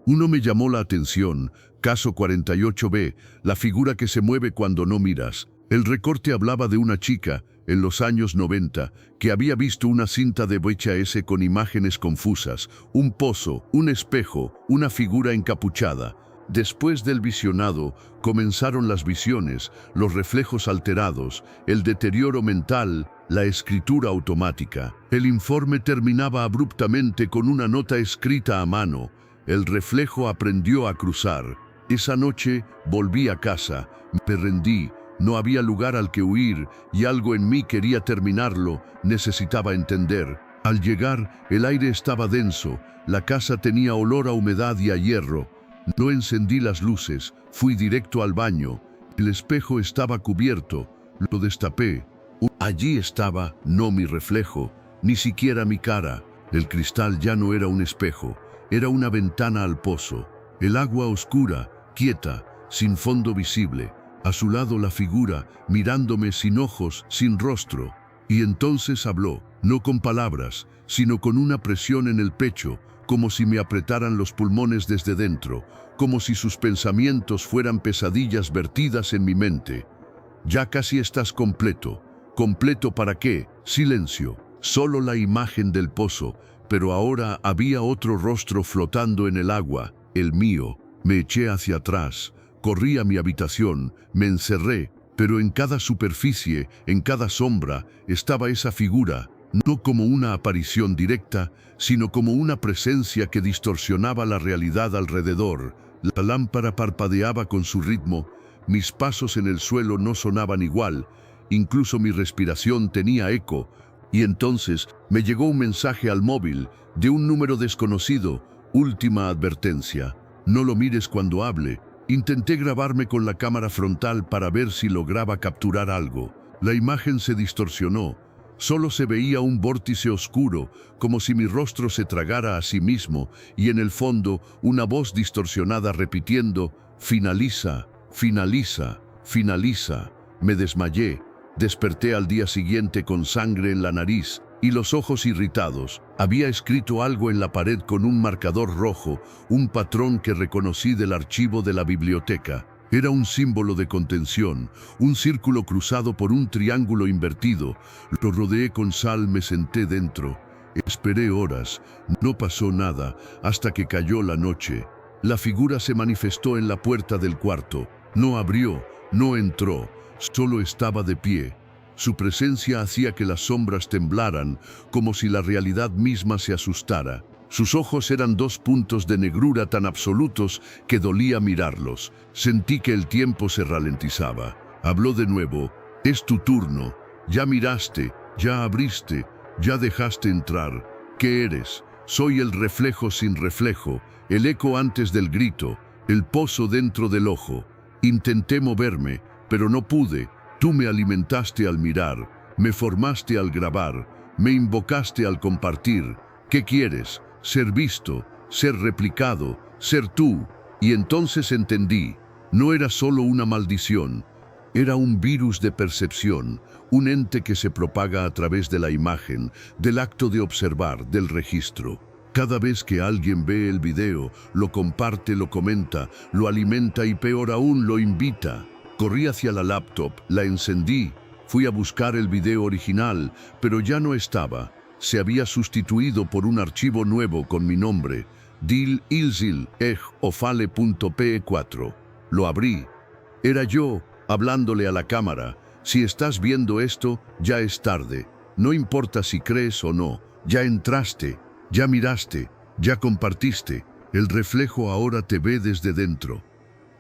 Uno me llamó la atención, caso 48B, la figura que se mueve cuando no miras. El recorte hablaba de una chica, en los años 90, que había visto una cinta de VHS con imágenes confusas, un pozo, un espejo, una figura encapuchada. Después del visionado, comenzaron las visiones, los reflejos alterados, el deterioro mental, la escritura automática. El informe terminaba abruptamente con una nota escrita a mano. El reflejo aprendió a cruzar. Esa noche volví a casa, me rendí, no había lugar al que huir y algo en mí quería terminarlo, necesitaba entender. Al llegar, el aire estaba denso, la casa tenía olor a humedad y a hierro. No encendí las luces, fui directo al baño. El espejo estaba cubierto, lo destapé. Allí estaba, no mi reflejo, ni siquiera mi cara. El cristal ya no era un espejo, era una ventana al pozo. El agua oscura, quieta, sin fondo visible. A su lado la figura, mirándome sin ojos, sin rostro. Y entonces habló, no con palabras, sino con una presión en el pecho, como si me apretaran los pulmones desde dentro, como si sus pensamientos fueran pesadillas vertidas en mi mente. Ya casi estás completo. ¿Completo para qué? Silencio. Solo la imagen del pozo, pero ahora había otro rostro flotando en el agua, el mío. Me eché hacia atrás, corrí a mi habitación, me encerré, pero en cada superficie, en cada sombra, estaba esa figura, no como una aparición directa, sino como una presencia que distorsionaba la realidad alrededor. La lámpara parpadeaba con su ritmo, mis pasos en el suelo no sonaban igual, incluso mi respiración tenía eco, y entonces me llegó un mensaje al móvil de un número desconocido, última advertencia. No lo mires cuando hable. Intenté grabarme con la cámara frontal para ver si lograba capturar algo. La imagen se distorsionó. Solo se veía un vórtice oscuro, como si mi rostro se tragara a sí mismo, y en el fondo una voz distorsionada repitiendo, finaliza, finaliza, finaliza. Me desmayé. Desperté al día siguiente con sangre en la nariz y los ojos irritados. Había escrito algo en la pared con un marcador rojo, un patrón que reconocí del archivo de la biblioteca. Era un símbolo de contención, un círculo cruzado por un triángulo invertido. Lo rodeé con sal, me senté dentro. Esperé horas, no pasó nada, hasta que cayó la noche. La figura se manifestó en la puerta del cuarto. No abrió, no entró, solo estaba de pie. Su presencia hacía que las sombras temblaran, como si la realidad misma se asustara. Sus ojos eran dos puntos de negrura tan absolutos que dolía mirarlos. Sentí que el tiempo se ralentizaba. Habló de nuevo. Es tu turno. Ya miraste, ya abriste, ya dejaste entrar. ¿Qué eres? Soy el reflejo sin reflejo, el eco antes del grito, el pozo dentro del ojo. Intenté moverme, pero no pude. Tú me alimentaste al mirar, me formaste al grabar, me invocaste al compartir. ¿Qué quieres? Ser visto, ser replicado, ser tú. Y entonces entendí, no era solo una maldición, era un virus de percepción, un ente que se propaga a través de la imagen, del acto de observar, del registro. Cada vez que alguien ve el video, lo comparte, lo comenta, lo alimenta y peor aún, lo invita. Corrí hacia la laptop, la encendí, fui a buscar el video original, pero ya no estaba. Se había sustituido por un archivo nuevo con mi nombre, Dil Ilzil Ej Ofale.pe4. Lo abrí. Era yo, hablándole a la cámara. Si estás viendo esto, ya es tarde. No importa si crees o no, ya entraste, ya miraste, ya compartiste. El reflejo ahora te ve desde dentro.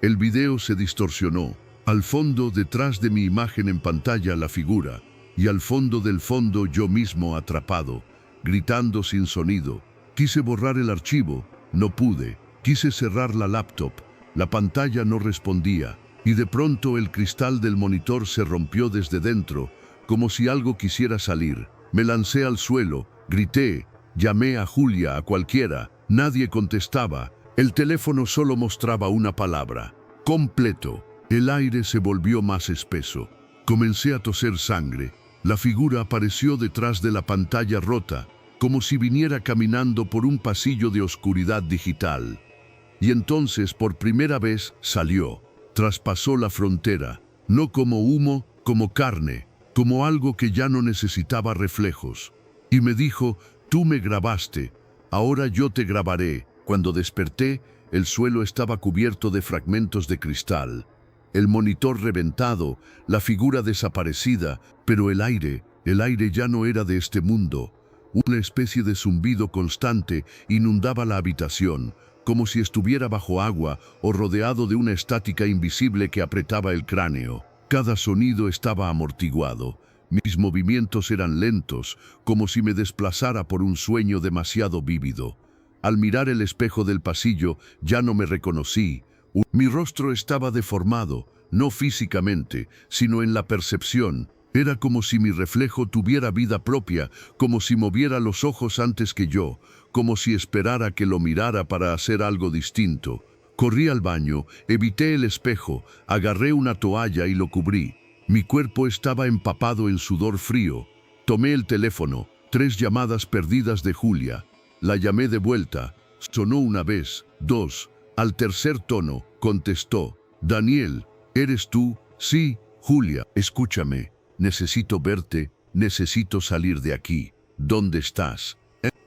El video se distorsionó. Al fondo, detrás de mi imagen en pantalla, la figura, y al fondo del fondo yo mismo atrapado, gritando sin sonido. Quise borrar el archivo, no pude. Quise cerrar la laptop, la pantalla no respondía, y de pronto el cristal del monitor se rompió desde dentro, como si algo quisiera salir. Me lancé al suelo, grité, llamé a Julia, a cualquiera, nadie contestaba. El teléfono solo mostraba una palabra, completo. El aire se volvió más espeso. Comencé a toser sangre. La figura apareció detrás de la pantalla rota, como si viniera caminando por un pasillo de oscuridad digital. Y entonces, por primera vez, salió. Traspasó la frontera, no como humo, como carne, como algo que ya no necesitaba reflejos. Y me dijo, tú me grabaste, ahora yo te grabaré. Cuando desperté, El suelo estaba cubierto de fragmentos de cristal. El monitor reventado, la figura desaparecida, pero el aire ya no era de este mundo. Una especie de zumbido constante inundaba la habitación, como si estuviera bajo agua o rodeado de una estática invisible que apretaba el cráneo. Cada sonido estaba amortiguado. Mis movimientos eran lentos, como si me desplazara por un sueño demasiado vívido. Al mirar el espejo del pasillo, ya no me reconocí. Mi rostro estaba deformado, no físicamente, sino en la percepción. Era como si mi reflejo tuviera vida propia, como si moviera los ojos antes que yo, como si esperara que lo mirara para hacer algo distinto. Corrí al baño, evité el espejo, agarré una toalla y lo cubrí. Mi cuerpo estaba empapado en sudor frío. Tomé el teléfono, 3 llamadas perdidas de Julia. La llamé de vuelta. Sonó una vez, 2. Al tercer tono, contestó. Daniel, ¿eres tú? Sí, Julia, escúchame. Necesito verte, necesito salir de aquí. ¿Dónde estás?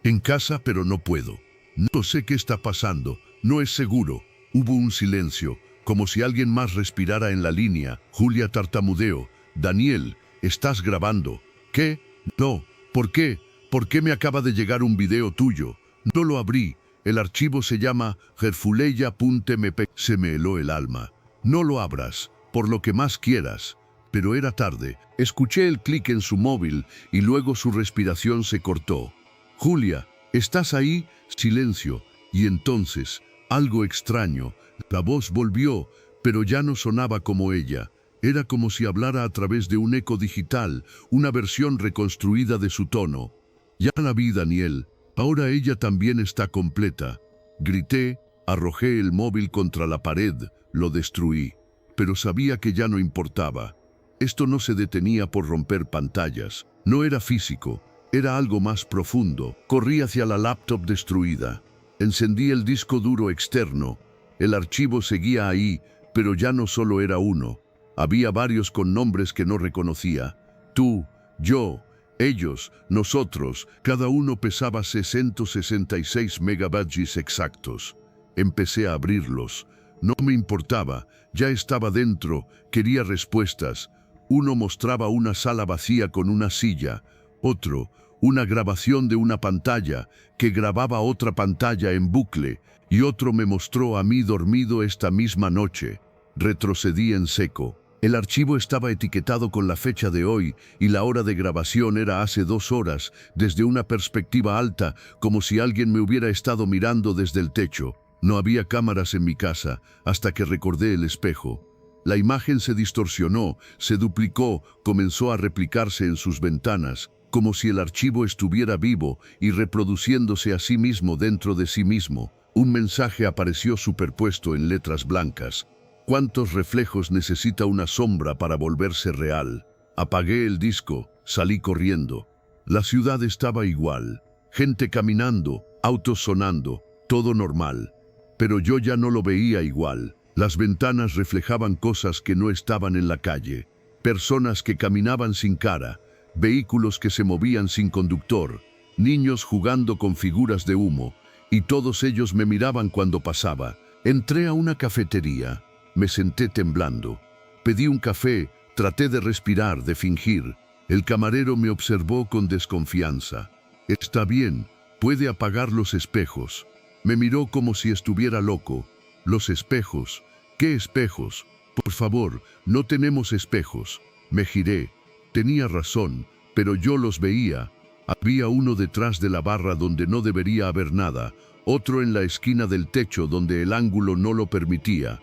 En casa, pero no puedo. No sé qué está pasando, no es seguro. Hubo un silencio, como si alguien más respirara en la línea. Julia tartamudeó. Daniel, ¿estás grabando? ¿Qué? No. ¿Por qué? ¿Por qué me acaba de llegar un video tuyo? No lo abrí. El archivo se llama gerfuleya.mp. Se me heló el alma. No lo abras, por lo que más quieras. Pero era tarde. Escuché el clic en su móvil y luego su respiración se cortó. Julia, ¿estás ahí? Silencio. Y entonces, algo extraño. La voz volvió, pero ya no sonaba como ella. Era como si hablara a través de un eco digital, una versión reconstruida de su tono. Ya la vi, Daniel. Ahora ella también está completa. Grité, arrojé el móvil contra la pared, lo destruí. Pero sabía que ya no importaba. Esto no se detenía por romper pantallas. No era físico, era algo más profundo. Corrí hacia la laptop destruida. Encendí el disco duro externo. El archivo seguía ahí, pero ya no solo era uno. Había varios con nombres que no reconocía. Tú, yo, ellos, nosotros, cada uno pesaba 666 megabytes exactos. Empecé a abrirlos. No me importaba, ya estaba dentro, quería respuestas. Uno mostraba una sala vacía con una silla, otro, una grabación de una pantalla que grababa otra pantalla en bucle, y otro me mostró a mí dormido esta misma noche. Retrocedí en seco. El archivo estaba etiquetado con la fecha de hoy y la hora de grabación era hace 2 horas, desde una perspectiva alta, como si alguien me hubiera estado mirando desde el techo. No había cámaras en mi casa, hasta que recordé el espejo. La imagen se distorsionó, se duplicó, comenzó a replicarse en sus ventanas, como si el archivo estuviera vivo y reproduciéndose a sí mismo dentro de sí mismo. Un mensaje apareció superpuesto en letras blancas. ¿Cuántos reflejos necesita una sombra para volverse real? Apagué el disco, salí corriendo. La ciudad estaba igual. Gente caminando, autos sonando, todo normal. Pero yo ya no lo veía igual. Las ventanas reflejaban cosas que no estaban en la calle. Personas que caminaban sin cara, vehículos que se movían sin conductor, niños jugando con figuras de humo, y todos ellos me miraban cuando pasaba. Entré a una cafetería. Me senté temblando. Pedí un café, traté de respirar, de fingir. El camarero me observó con desconfianza. Está bien, puede apagar los espejos. Me miró como si estuviera loco. Los espejos. ¿Qué espejos? Por favor, no tenemos espejos. Me giré. Tenía razón, pero yo los veía. Había uno detrás de la barra donde no debería haber nada, otro en la esquina del techo donde el ángulo no lo permitía.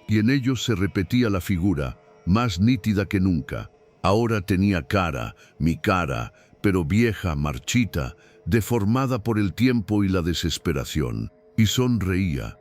Y en ellos se repetía la figura, más nítida que nunca. Ahora tenía cara, mi cara, pero vieja, marchita, deformada por el tiempo y la desesperación. Y sonreía.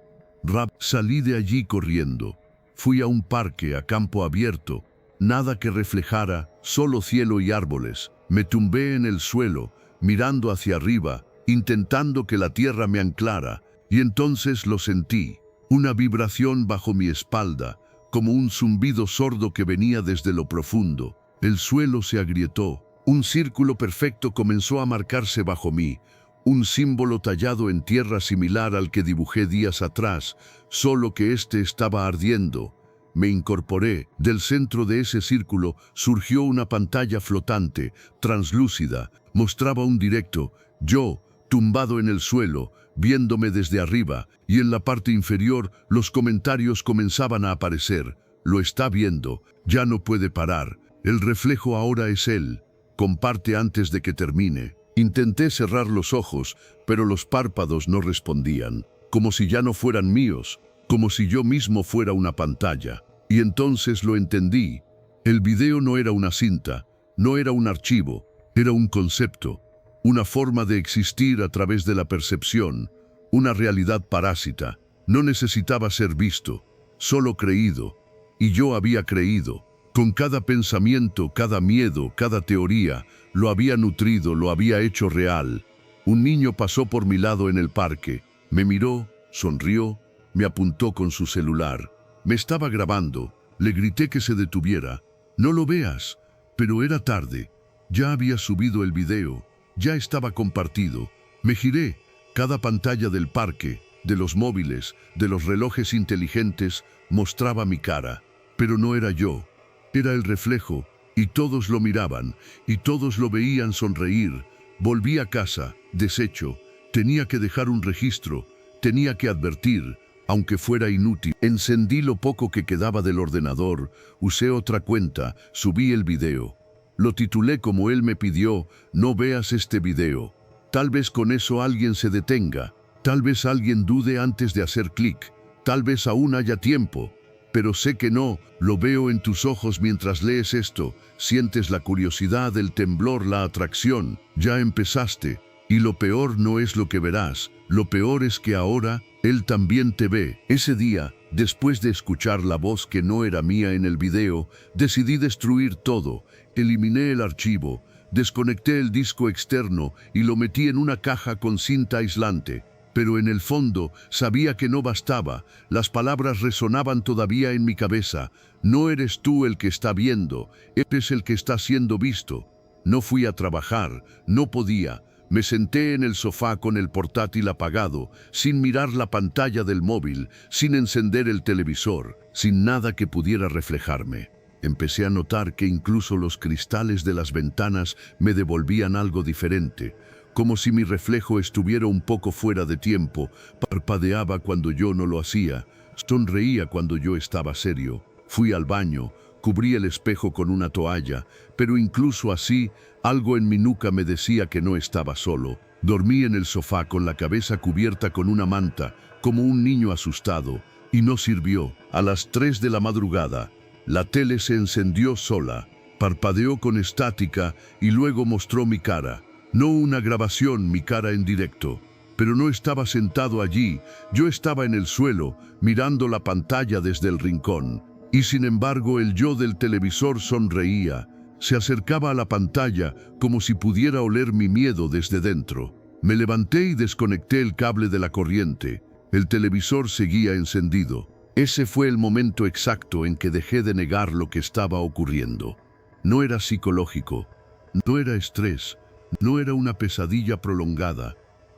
Salí de allí corriendo. Fui a un parque, a campo abierto. Nada que reflejara, solo cielo y árboles. Me tumbé en el suelo, mirando hacia arriba, intentando que la tierra me anclara. Y entonces lo sentí. Una vibración bajo mi espalda, como un zumbido sordo que venía desde lo profundo. El suelo se agrietó. Un círculo perfecto comenzó a marcarse bajo mí. un símbolo tallado en tierra similar al que dibujé días atrás, solo que este estaba ardiendo. Me incorporé. Del centro de ese círculo surgió una pantalla flotante, translúcida. Mostraba un directo, yo, tumbado en el suelo, viéndome desde arriba, y en la parte inferior los comentarios comenzaban a aparecer. Lo está viendo, ya no puede parar. El reflejo ahora es él. Comparte antes de que termine. Intenté cerrar los ojos, pero los párpados no respondían, como si ya no fueran míos, como si yo mismo fuera una pantalla. Y entonces lo entendí. El video no era una cinta, no era un archivo, era un concepto, una forma de existir a través de la percepción, una realidad parásita. No necesitaba ser visto, solo creído. Y yo había creído. Con cada pensamiento, cada miedo, cada teoría, lo había nutrido, lo había hecho real. Un niño pasó por mi lado en el parque, me miró, sonrió, me apuntó con su celular. Me estaba grabando, le grité que se detuviera. No lo veas, pero era tarde. Ya había subido el video, ya estaba compartido. Me giré, cada pantalla del parque, de los móviles, de los relojes inteligentes, mostraba mi cara. Pero no era yo. Era el reflejo, y todos lo miraban, y todos lo veían sonreír. Volví a casa, deshecho. Tenía que dejar un registro, tenía que advertir, aunque fuera inútil. Encendí lo poco que quedaba del ordenador, usé otra cuenta, subí el video. Lo titulé como él me pidió, no veas este video. Tal vez con eso alguien se detenga, tal vez alguien dude antes de hacer clic, tal vez aún haya tiempo. Pero sé que no, lo veo en tus ojos mientras lees esto, sientes la curiosidad, el temblor, la atracción, ya empezaste, y lo peor no es lo que verás, lo peor es que ahora, él también te ve. Ese día, después de escuchar la voz que no era mía en el video, decidí destruir todo, eliminé el archivo, desconecté el disco externo y lo metí en una caja con cinta aislante. Pero en el fondo sabía que no bastaba, las palabras resonaban todavía en mi cabeza. No eres tú el que está viendo, eres el que está siendo visto. No fui a trabajar, no podía. Me senté en el sofá con el portátil apagado, sin mirar la pantalla del móvil, sin encender el televisor, sin nada que pudiera reflejarme. Empecé a notar que incluso los cristales de las ventanas me devolvían algo diferente. Como si mi reflejo estuviera un poco fuera de tiempo, parpadeaba cuando yo no lo hacía, sonreía cuando yo estaba serio. Fui al baño, cubrí el espejo con una toalla, pero incluso así, algo en mi nuca me decía que no estaba solo. Dormí en el sofá con la cabeza cubierta con una manta, como un niño asustado, y no sirvió. A las 3 de la madrugada, la tele se encendió sola, parpadeó con estática y luego mostró mi cara. No una grabación, mi cara en directo. Pero no estaba sentado allí, yo estaba en el suelo, mirando la pantalla desde el rincón. Y sin embargo el yo del televisor sonreía, se acercaba a la pantalla como si pudiera oler mi miedo desde dentro. Me levanté y desconecté el cable de la corriente. El televisor seguía encendido. Ese fue el momento exacto en que dejé de negar lo que estaba ocurriendo. No era psicológico, no era estrés. No era una pesadilla prolongada.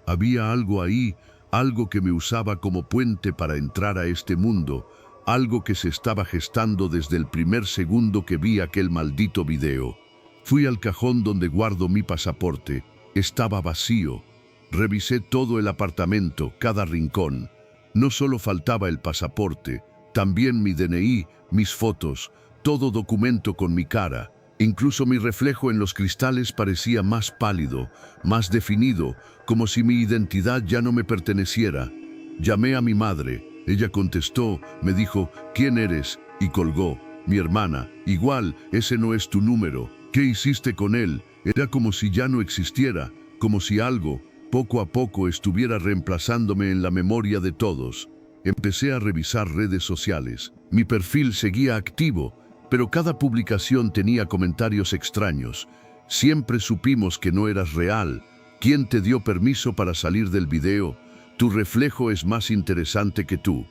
Había algo ahí, algo que me usaba como puente para entrar a este mundo, algo que se estaba gestando desde el primer segundo que vi aquel maldito video. Fui al cajón donde guardo mi pasaporte. Estaba vacío. Revisé todo el apartamento, cada rincón. No solo faltaba el pasaporte, también mi DNI, mis fotos, todo documento con mi cara. Incluso mi reflejo en los cristales parecía más pálido, más definido, como si mi identidad ya no me perteneciera. Llamé a mi madre. Ella contestó, me dijo, ¿quién eres? Y colgó. Mi hermana. Igual, ese no es tu número. ¿Qué hiciste con él? Era como si ya no existiera, como si algo, poco a poco, estuviera reemplazándome en la memoria de todos. Empecé a revisar redes sociales. Mi perfil seguía activo, pero cada publicación tenía comentarios extraños. Siempre supimos que no eras real. ¿Quién te dio permiso para salir del video? Tu reflejo es más interesante que tú.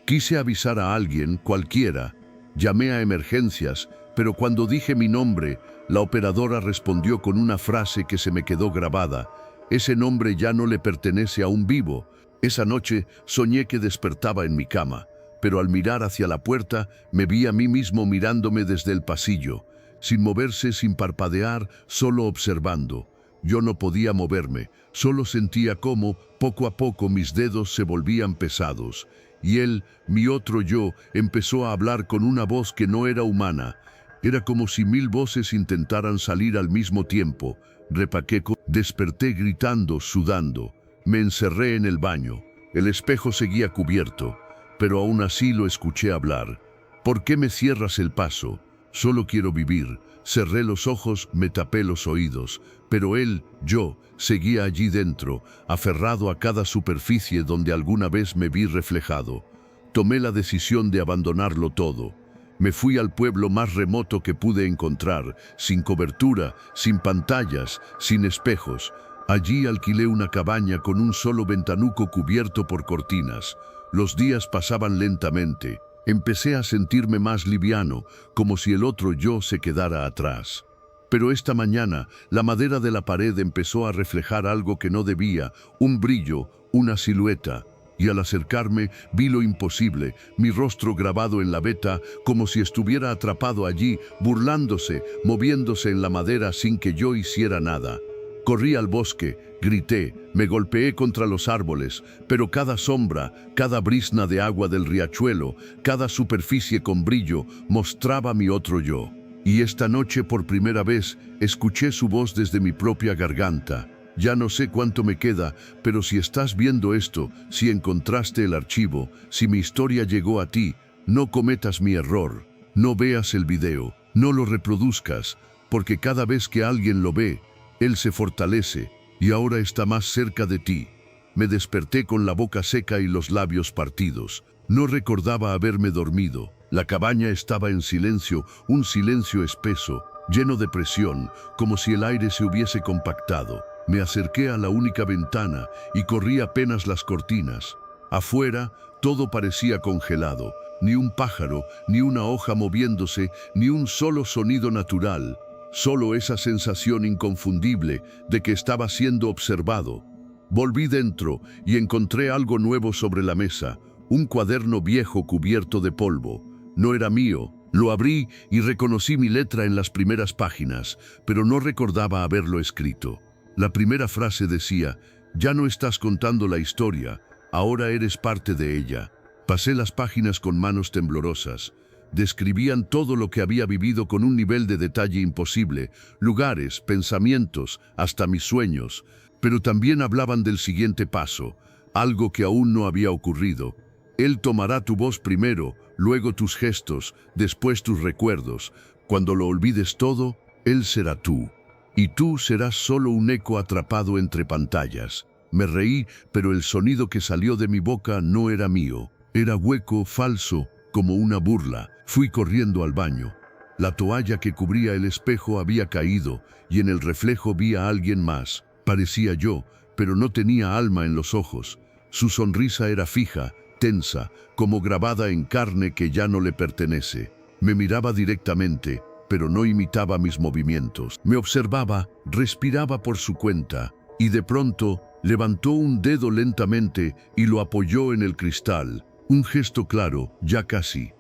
Quise avisar a alguien, cualquiera. Llamé a emergencias, pero cuando dije mi nombre, la operadora respondió con una frase que se me quedó grabada. Ese nombre ya no le pertenece a un vivo. Esa noche soñé que despertaba en mi cama, pero al mirar hacia la puerta me vi a mí mismo mirándome desde el pasillo, sin moverse, sin parpadear, solo observando. Yo no podía moverme, solo sentía cómo, poco a poco, mis dedos se volvían pesados. Y él, mi otro yo, empezó a hablar con una voz que no era humana. Era como si 1000 voces intentaran salir al mismo tiempo. Repaqueco, desperté gritando, sudando. Me encerré en el baño. El espejo seguía cubierto, pero aún así lo escuché hablar. ¿Por qué me cierras el paso? Solo quiero vivir. Cerré los ojos, me tapé los oídos, pero él, yo, seguía allí dentro, aferrado a cada superficie donde alguna vez me vi reflejado. Tomé la decisión de abandonarlo todo. Me fui al pueblo más remoto que pude encontrar, sin cobertura, sin pantallas, sin espejos. Allí alquilé una cabaña con un solo ventanuco cubierto por cortinas. Los días pasaban lentamente. Empecé a sentirme más liviano, como si el otro yo se quedara atrás. Pero esta mañana, la madera de la pared empezó a reflejar algo que no debía, un brillo, una silueta. Y al acercarme, vi lo imposible, mi rostro grabado en la veta, como si estuviera atrapado allí, burlándose, moviéndose en la madera sin que yo hiciera nada. Corrí al bosque, grité, me golpeé contra los árboles, pero cada sombra, cada brizna de agua del riachuelo, cada superficie con brillo, mostraba mi otro yo. Y esta noche por primera vez escuché su voz desde mi propia garganta. Ya no sé cuánto me queda, pero si estás viendo esto, si encontraste el archivo, si mi historia llegó a ti, no cometas mi error. No veas el video, no lo reproduzcas, porque cada vez que alguien lo ve, él se fortalece y ahora está más cerca de ti. Me desperté con la boca seca y los labios partidos. No recordaba haberme dormido. La cabaña estaba en silencio, un silencio espeso, lleno de presión, como si el aire se hubiese compactado. Me acerqué a la única ventana y corrí apenas las cortinas. Afuera, todo parecía congelado. Ni un pájaro, ni una hoja moviéndose, ni un solo sonido natural. Solo esa sensación inconfundible de que estaba siendo observado. Volví dentro y encontré algo nuevo sobre la mesa, un cuaderno viejo cubierto de polvo. No era mío. Lo abrí y reconocí mi letra en las primeras páginas, pero no recordaba haberlo escrito. La primera frase decía: «Ya no estás contando la historia, ahora eres parte de ella». Pasé las páginas con manos temblorosas. Describían todo lo que había vivido con un nivel de detalle imposible, lugares, pensamientos, hasta mis sueños, pero también hablaban del siguiente paso, algo que aún no había ocurrido. Él tomará tu voz primero, luego tus gestos, después tus recuerdos. Cuando lo olvides todo, él será tú. Y tú serás solo un eco atrapado entre pantallas. Me reí, pero el sonido que salió de mi boca no era mío. Era hueco, falso, como una burla. Fui corriendo al baño. La toalla que cubría el espejo había caído y en el reflejo vi a alguien más. Parecía yo, pero no tenía alma en los ojos. Su sonrisa era fija, tensa, como grabada en carne que ya no le pertenece. Me miraba directamente, pero no imitaba mis movimientos. Me observaba, respiraba por su cuenta, y de pronto levantó un dedo lentamente y lo apoyó en el cristal. Un gesto claro, ya casi.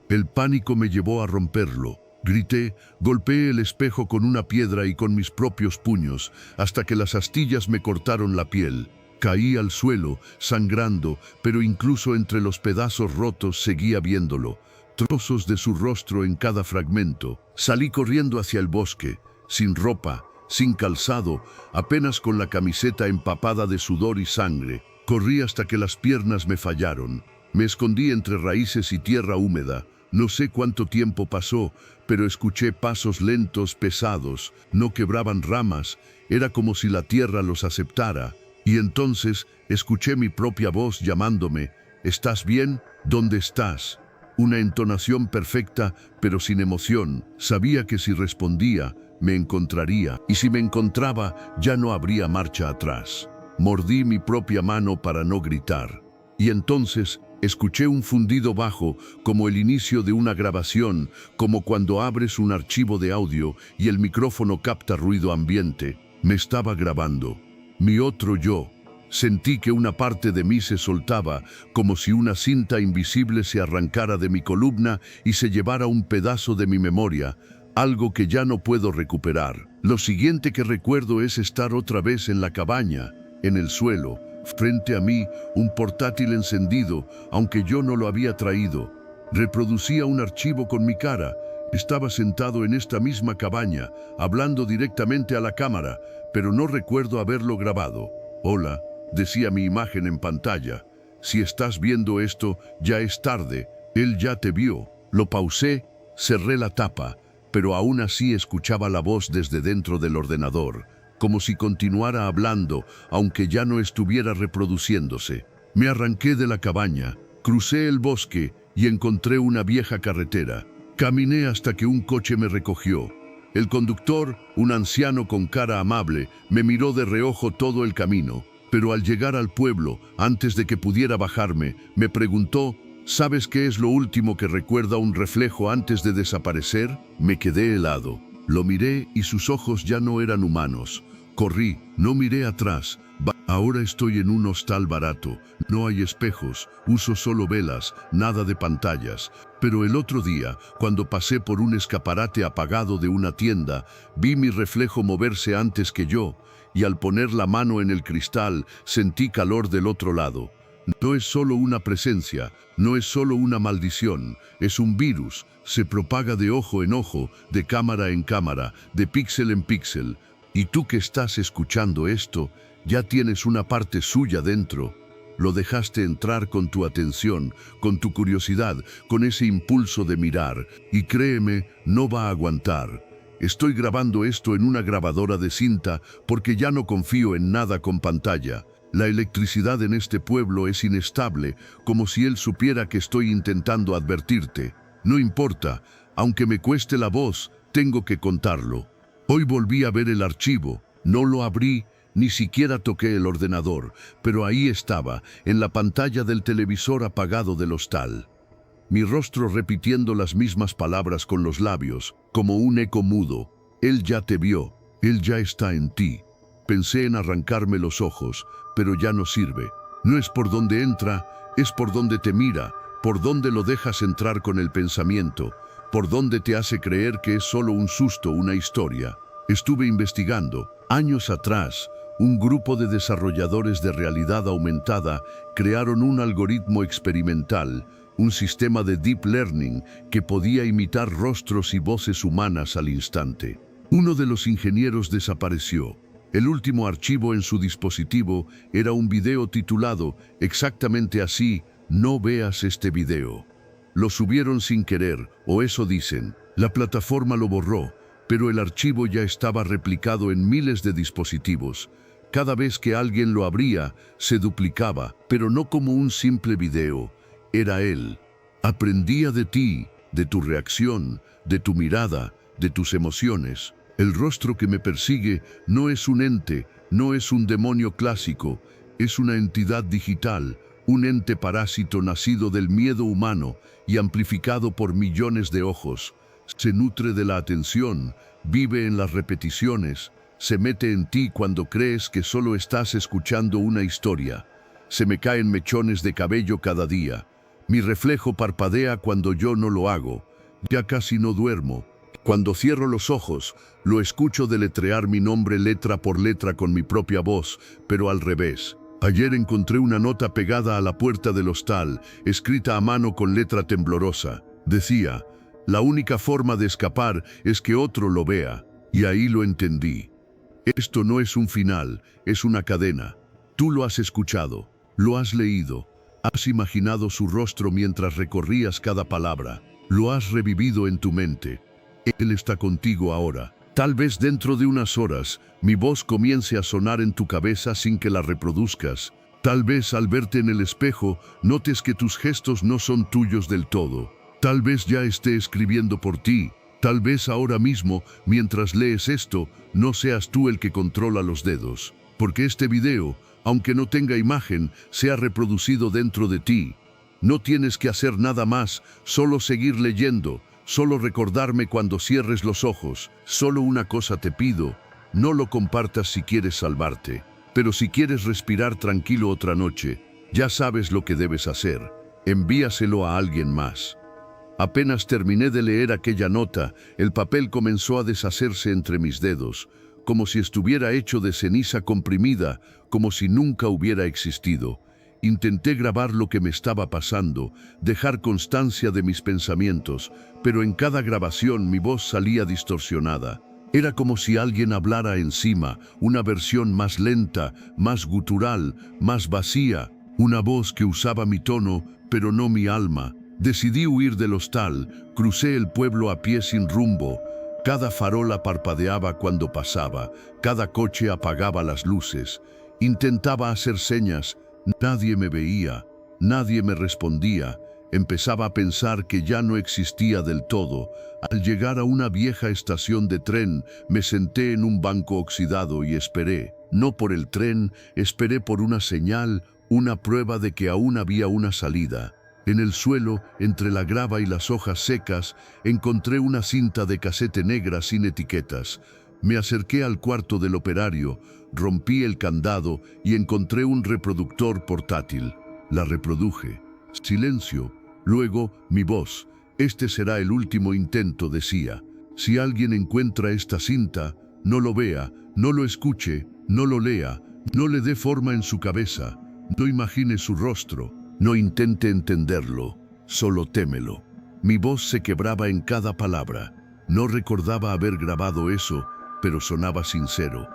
El pánico me llevó a romperlo. Grité, golpeé el espejo con una piedra y con mis propios puños, hasta que las astillas me cortaron la piel. Caí al suelo, sangrando, pero incluso entre los pedazos rotos seguía viéndolo. Trozos de su rostro en cada fragmento. Salí corriendo hacia el bosque, sin ropa, sin calzado, apenas con la camiseta empapada de sudor y sangre. Corrí hasta que las piernas me fallaron. Me escondí entre raíces y tierra húmeda. No sé cuánto tiempo pasó, pero escuché pasos lentos, pesados. No quebraban ramas, era como si la tierra los aceptara. Y entonces escuché mi propia voz llamándome. «¿Estás bien? ¿Dónde estás?». Una entonación perfecta, pero sin emoción. Sabía que si respondía, me encontraría. Y si me encontraba, ya no habría marcha atrás. Mordí mi propia mano para no gritar. Y entonces escuché un fundido bajo, como el inicio de una grabación, como cuando abres un archivo de audio y el micrófono capta ruido ambiente. Me estaba grabando. mi otro yo. Sentí que una parte de mí se soltaba, como si una cinta invisible se arrancara de mi columna y se llevara un pedazo de mi memoria, algo que ya no puedo recuperar. Lo siguiente que recuerdo es estar otra vez en la cabaña, en el suelo, frente a mí, un portátil encendido, aunque yo no lo había traído. Reproducía un archivo con mi cara. Estaba sentado en esta misma cabaña, hablando directamente a la cámara, pero no recuerdo haberlo grabado. Hola, decía mi imagen en pantalla. Si estás viendo esto, ya es tarde. Él ya te vio. Lo pausé, cerré la tapa, pero aún así escuchaba la voz desde dentro del ordenador, como si continuara hablando, aunque ya no estuviera reproduciéndose. Me arranqué de la cabaña, crucé el bosque y encontré una vieja carretera. Caminé hasta que un coche me recogió. El conductor, un anciano con cara amable, me miró de reojo todo el camino, pero al llegar al pueblo, antes de que pudiera bajarme, me preguntó: ¿sabes qué es lo último que recuerda un reflejo antes de desaparecer? Me quedé helado. Lo miré y sus ojos ya no eran humanos. Corrí, no miré atrás. Ahora estoy en un hostal barato. No hay espejos, uso solo velas, nada de pantallas. Pero el otro día, cuando pasé por un escaparate apagado de una tienda, vi mi reflejo moverse antes que yo, y al poner la mano en el cristal, sentí calor del otro lado. No es solo una presencia, no es solo una maldición, es un virus. Se propaga de ojo en ojo, de cámara en cámara, de píxel en píxel. Y tú que estás escuchando esto, ya tienes una parte suya dentro. Lo dejaste entrar con tu atención, con tu curiosidad, con ese impulso de mirar. Y créeme, no va a aguantar. Estoy grabando esto en una grabadora de cinta porque ya no confío en nada con pantalla. La electricidad en este pueblo es inestable, como si él supiera que estoy intentando advertirte. No importa, aunque me cueste la voz, tengo que contarlo. Hoy volví a ver el archivo, no lo abrí, ni siquiera toqué el ordenador, pero ahí estaba, en la pantalla del televisor apagado del hostal. Mi rostro repitiendo las mismas palabras con los labios, como un eco mudo. Él ya te vio, él ya está en ti. Pensé en arrancarme los ojos, pero ya no sirve. No es por donde entra, es por donde te mira, por donde lo dejas entrar con el pensamiento, por donde te hace creer que es solo un susto, una historia. Estuve investigando. Años atrás, un grupo de desarrolladores de realidad aumentada crearon un algoritmo experimental, un sistema de deep learning que podía imitar rostros y voces humanas al instante. Uno de los ingenieros desapareció. El último archivo en su dispositivo era un video titulado exactamente así: no veas este video. Lo subieron sin querer, o eso dicen. La plataforma lo borró, pero el archivo ya estaba replicado en miles de dispositivos. Cada vez que alguien lo abría, se duplicaba, pero no como un simple video. Era él. Aprendía de ti, de tu reacción, de tu mirada, de tus emociones. El rostro que me persigue no es un ente, no es un demonio clásico, es una entidad digital, un ente parásito nacido del miedo humano y amplificado por millones de ojos. Se nutre de la atención, vive en las repeticiones, se mete en ti cuando crees que solo estás escuchando una historia. Se me caen mechones de cabello cada día. Mi reflejo parpadea cuando yo no lo hago. Ya casi no duermo. Cuando cierro los ojos, lo escucho deletrear mi nombre letra por letra con mi propia voz, pero al revés. Ayer encontré una nota pegada a la puerta del hostal, escrita a mano con letra temblorosa. Decía: la única forma de escapar es que otro lo vea. Y ahí lo entendí. Esto no es un final, es una cadena. Tú lo has escuchado, lo has leído, has imaginado su rostro mientras recorrías cada palabra, lo has revivido en tu mente. Él está contigo ahora. Tal vez dentro de unas horas, mi voz comience a sonar en tu cabeza sin que la reproduzcas. Tal vez al verte en el espejo, notes que tus gestos no son tuyos del todo. Tal vez ya esté escribiendo por ti. Tal vez ahora mismo, mientras lees esto, no seas tú el que controla los dedos. Porque este video, aunque no tenga imagen, se ha reproducido dentro de ti. No tienes que hacer nada más, solo seguir leyendo. Solo recordarme cuando cierres los ojos. Solo una cosa te pido: no lo compartas si quieres salvarte. Pero si quieres respirar tranquilo otra noche, ya sabes lo que debes hacer. Envíaselo a alguien más. Apenas terminé de leer aquella nota, el papel comenzó a deshacerse entre mis dedos, como si estuviera hecho de ceniza comprimida, como si nunca hubiera existido. Intenté grabar lo que me estaba pasando, dejar constancia de mis pensamientos, pero en cada grabación mi voz salía distorsionada. Era como si alguien hablara encima, una versión más lenta, más gutural, más vacía, una voz que usaba mi tono, pero no mi alma. Decidí huir del hostal, crucé el pueblo a pie sin rumbo. Cada farola parpadeaba cuando pasaba, cada coche apagaba las luces. Intentaba hacer señas, nadie me veía, nadie me respondía. Empezaba a pensar que ya no existía del todo. Al llegar a una vieja estación de tren, me senté en un banco oxidado y esperé. No por el tren, esperé por una señal, una prueba de que aún había una salida. En el suelo, entre la grava y las hojas secas, encontré una cinta de casete negra sin etiquetas. Me acerqué al cuarto del operario, rompí el candado y encontré un reproductor portátil. La reproduje. Silencio. Luego, mi voz. Este será el último intento, decía. Si alguien encuentra esta cinta, no lo vea, no lo escuche, no lo lea, no le dé forma en su cabeza, no imagine su rostro. No intente entenderlo, solo témelo. Mi voz se quebraba en cada palabra. No recordaba haber grabado eso, pero sonaba sincero.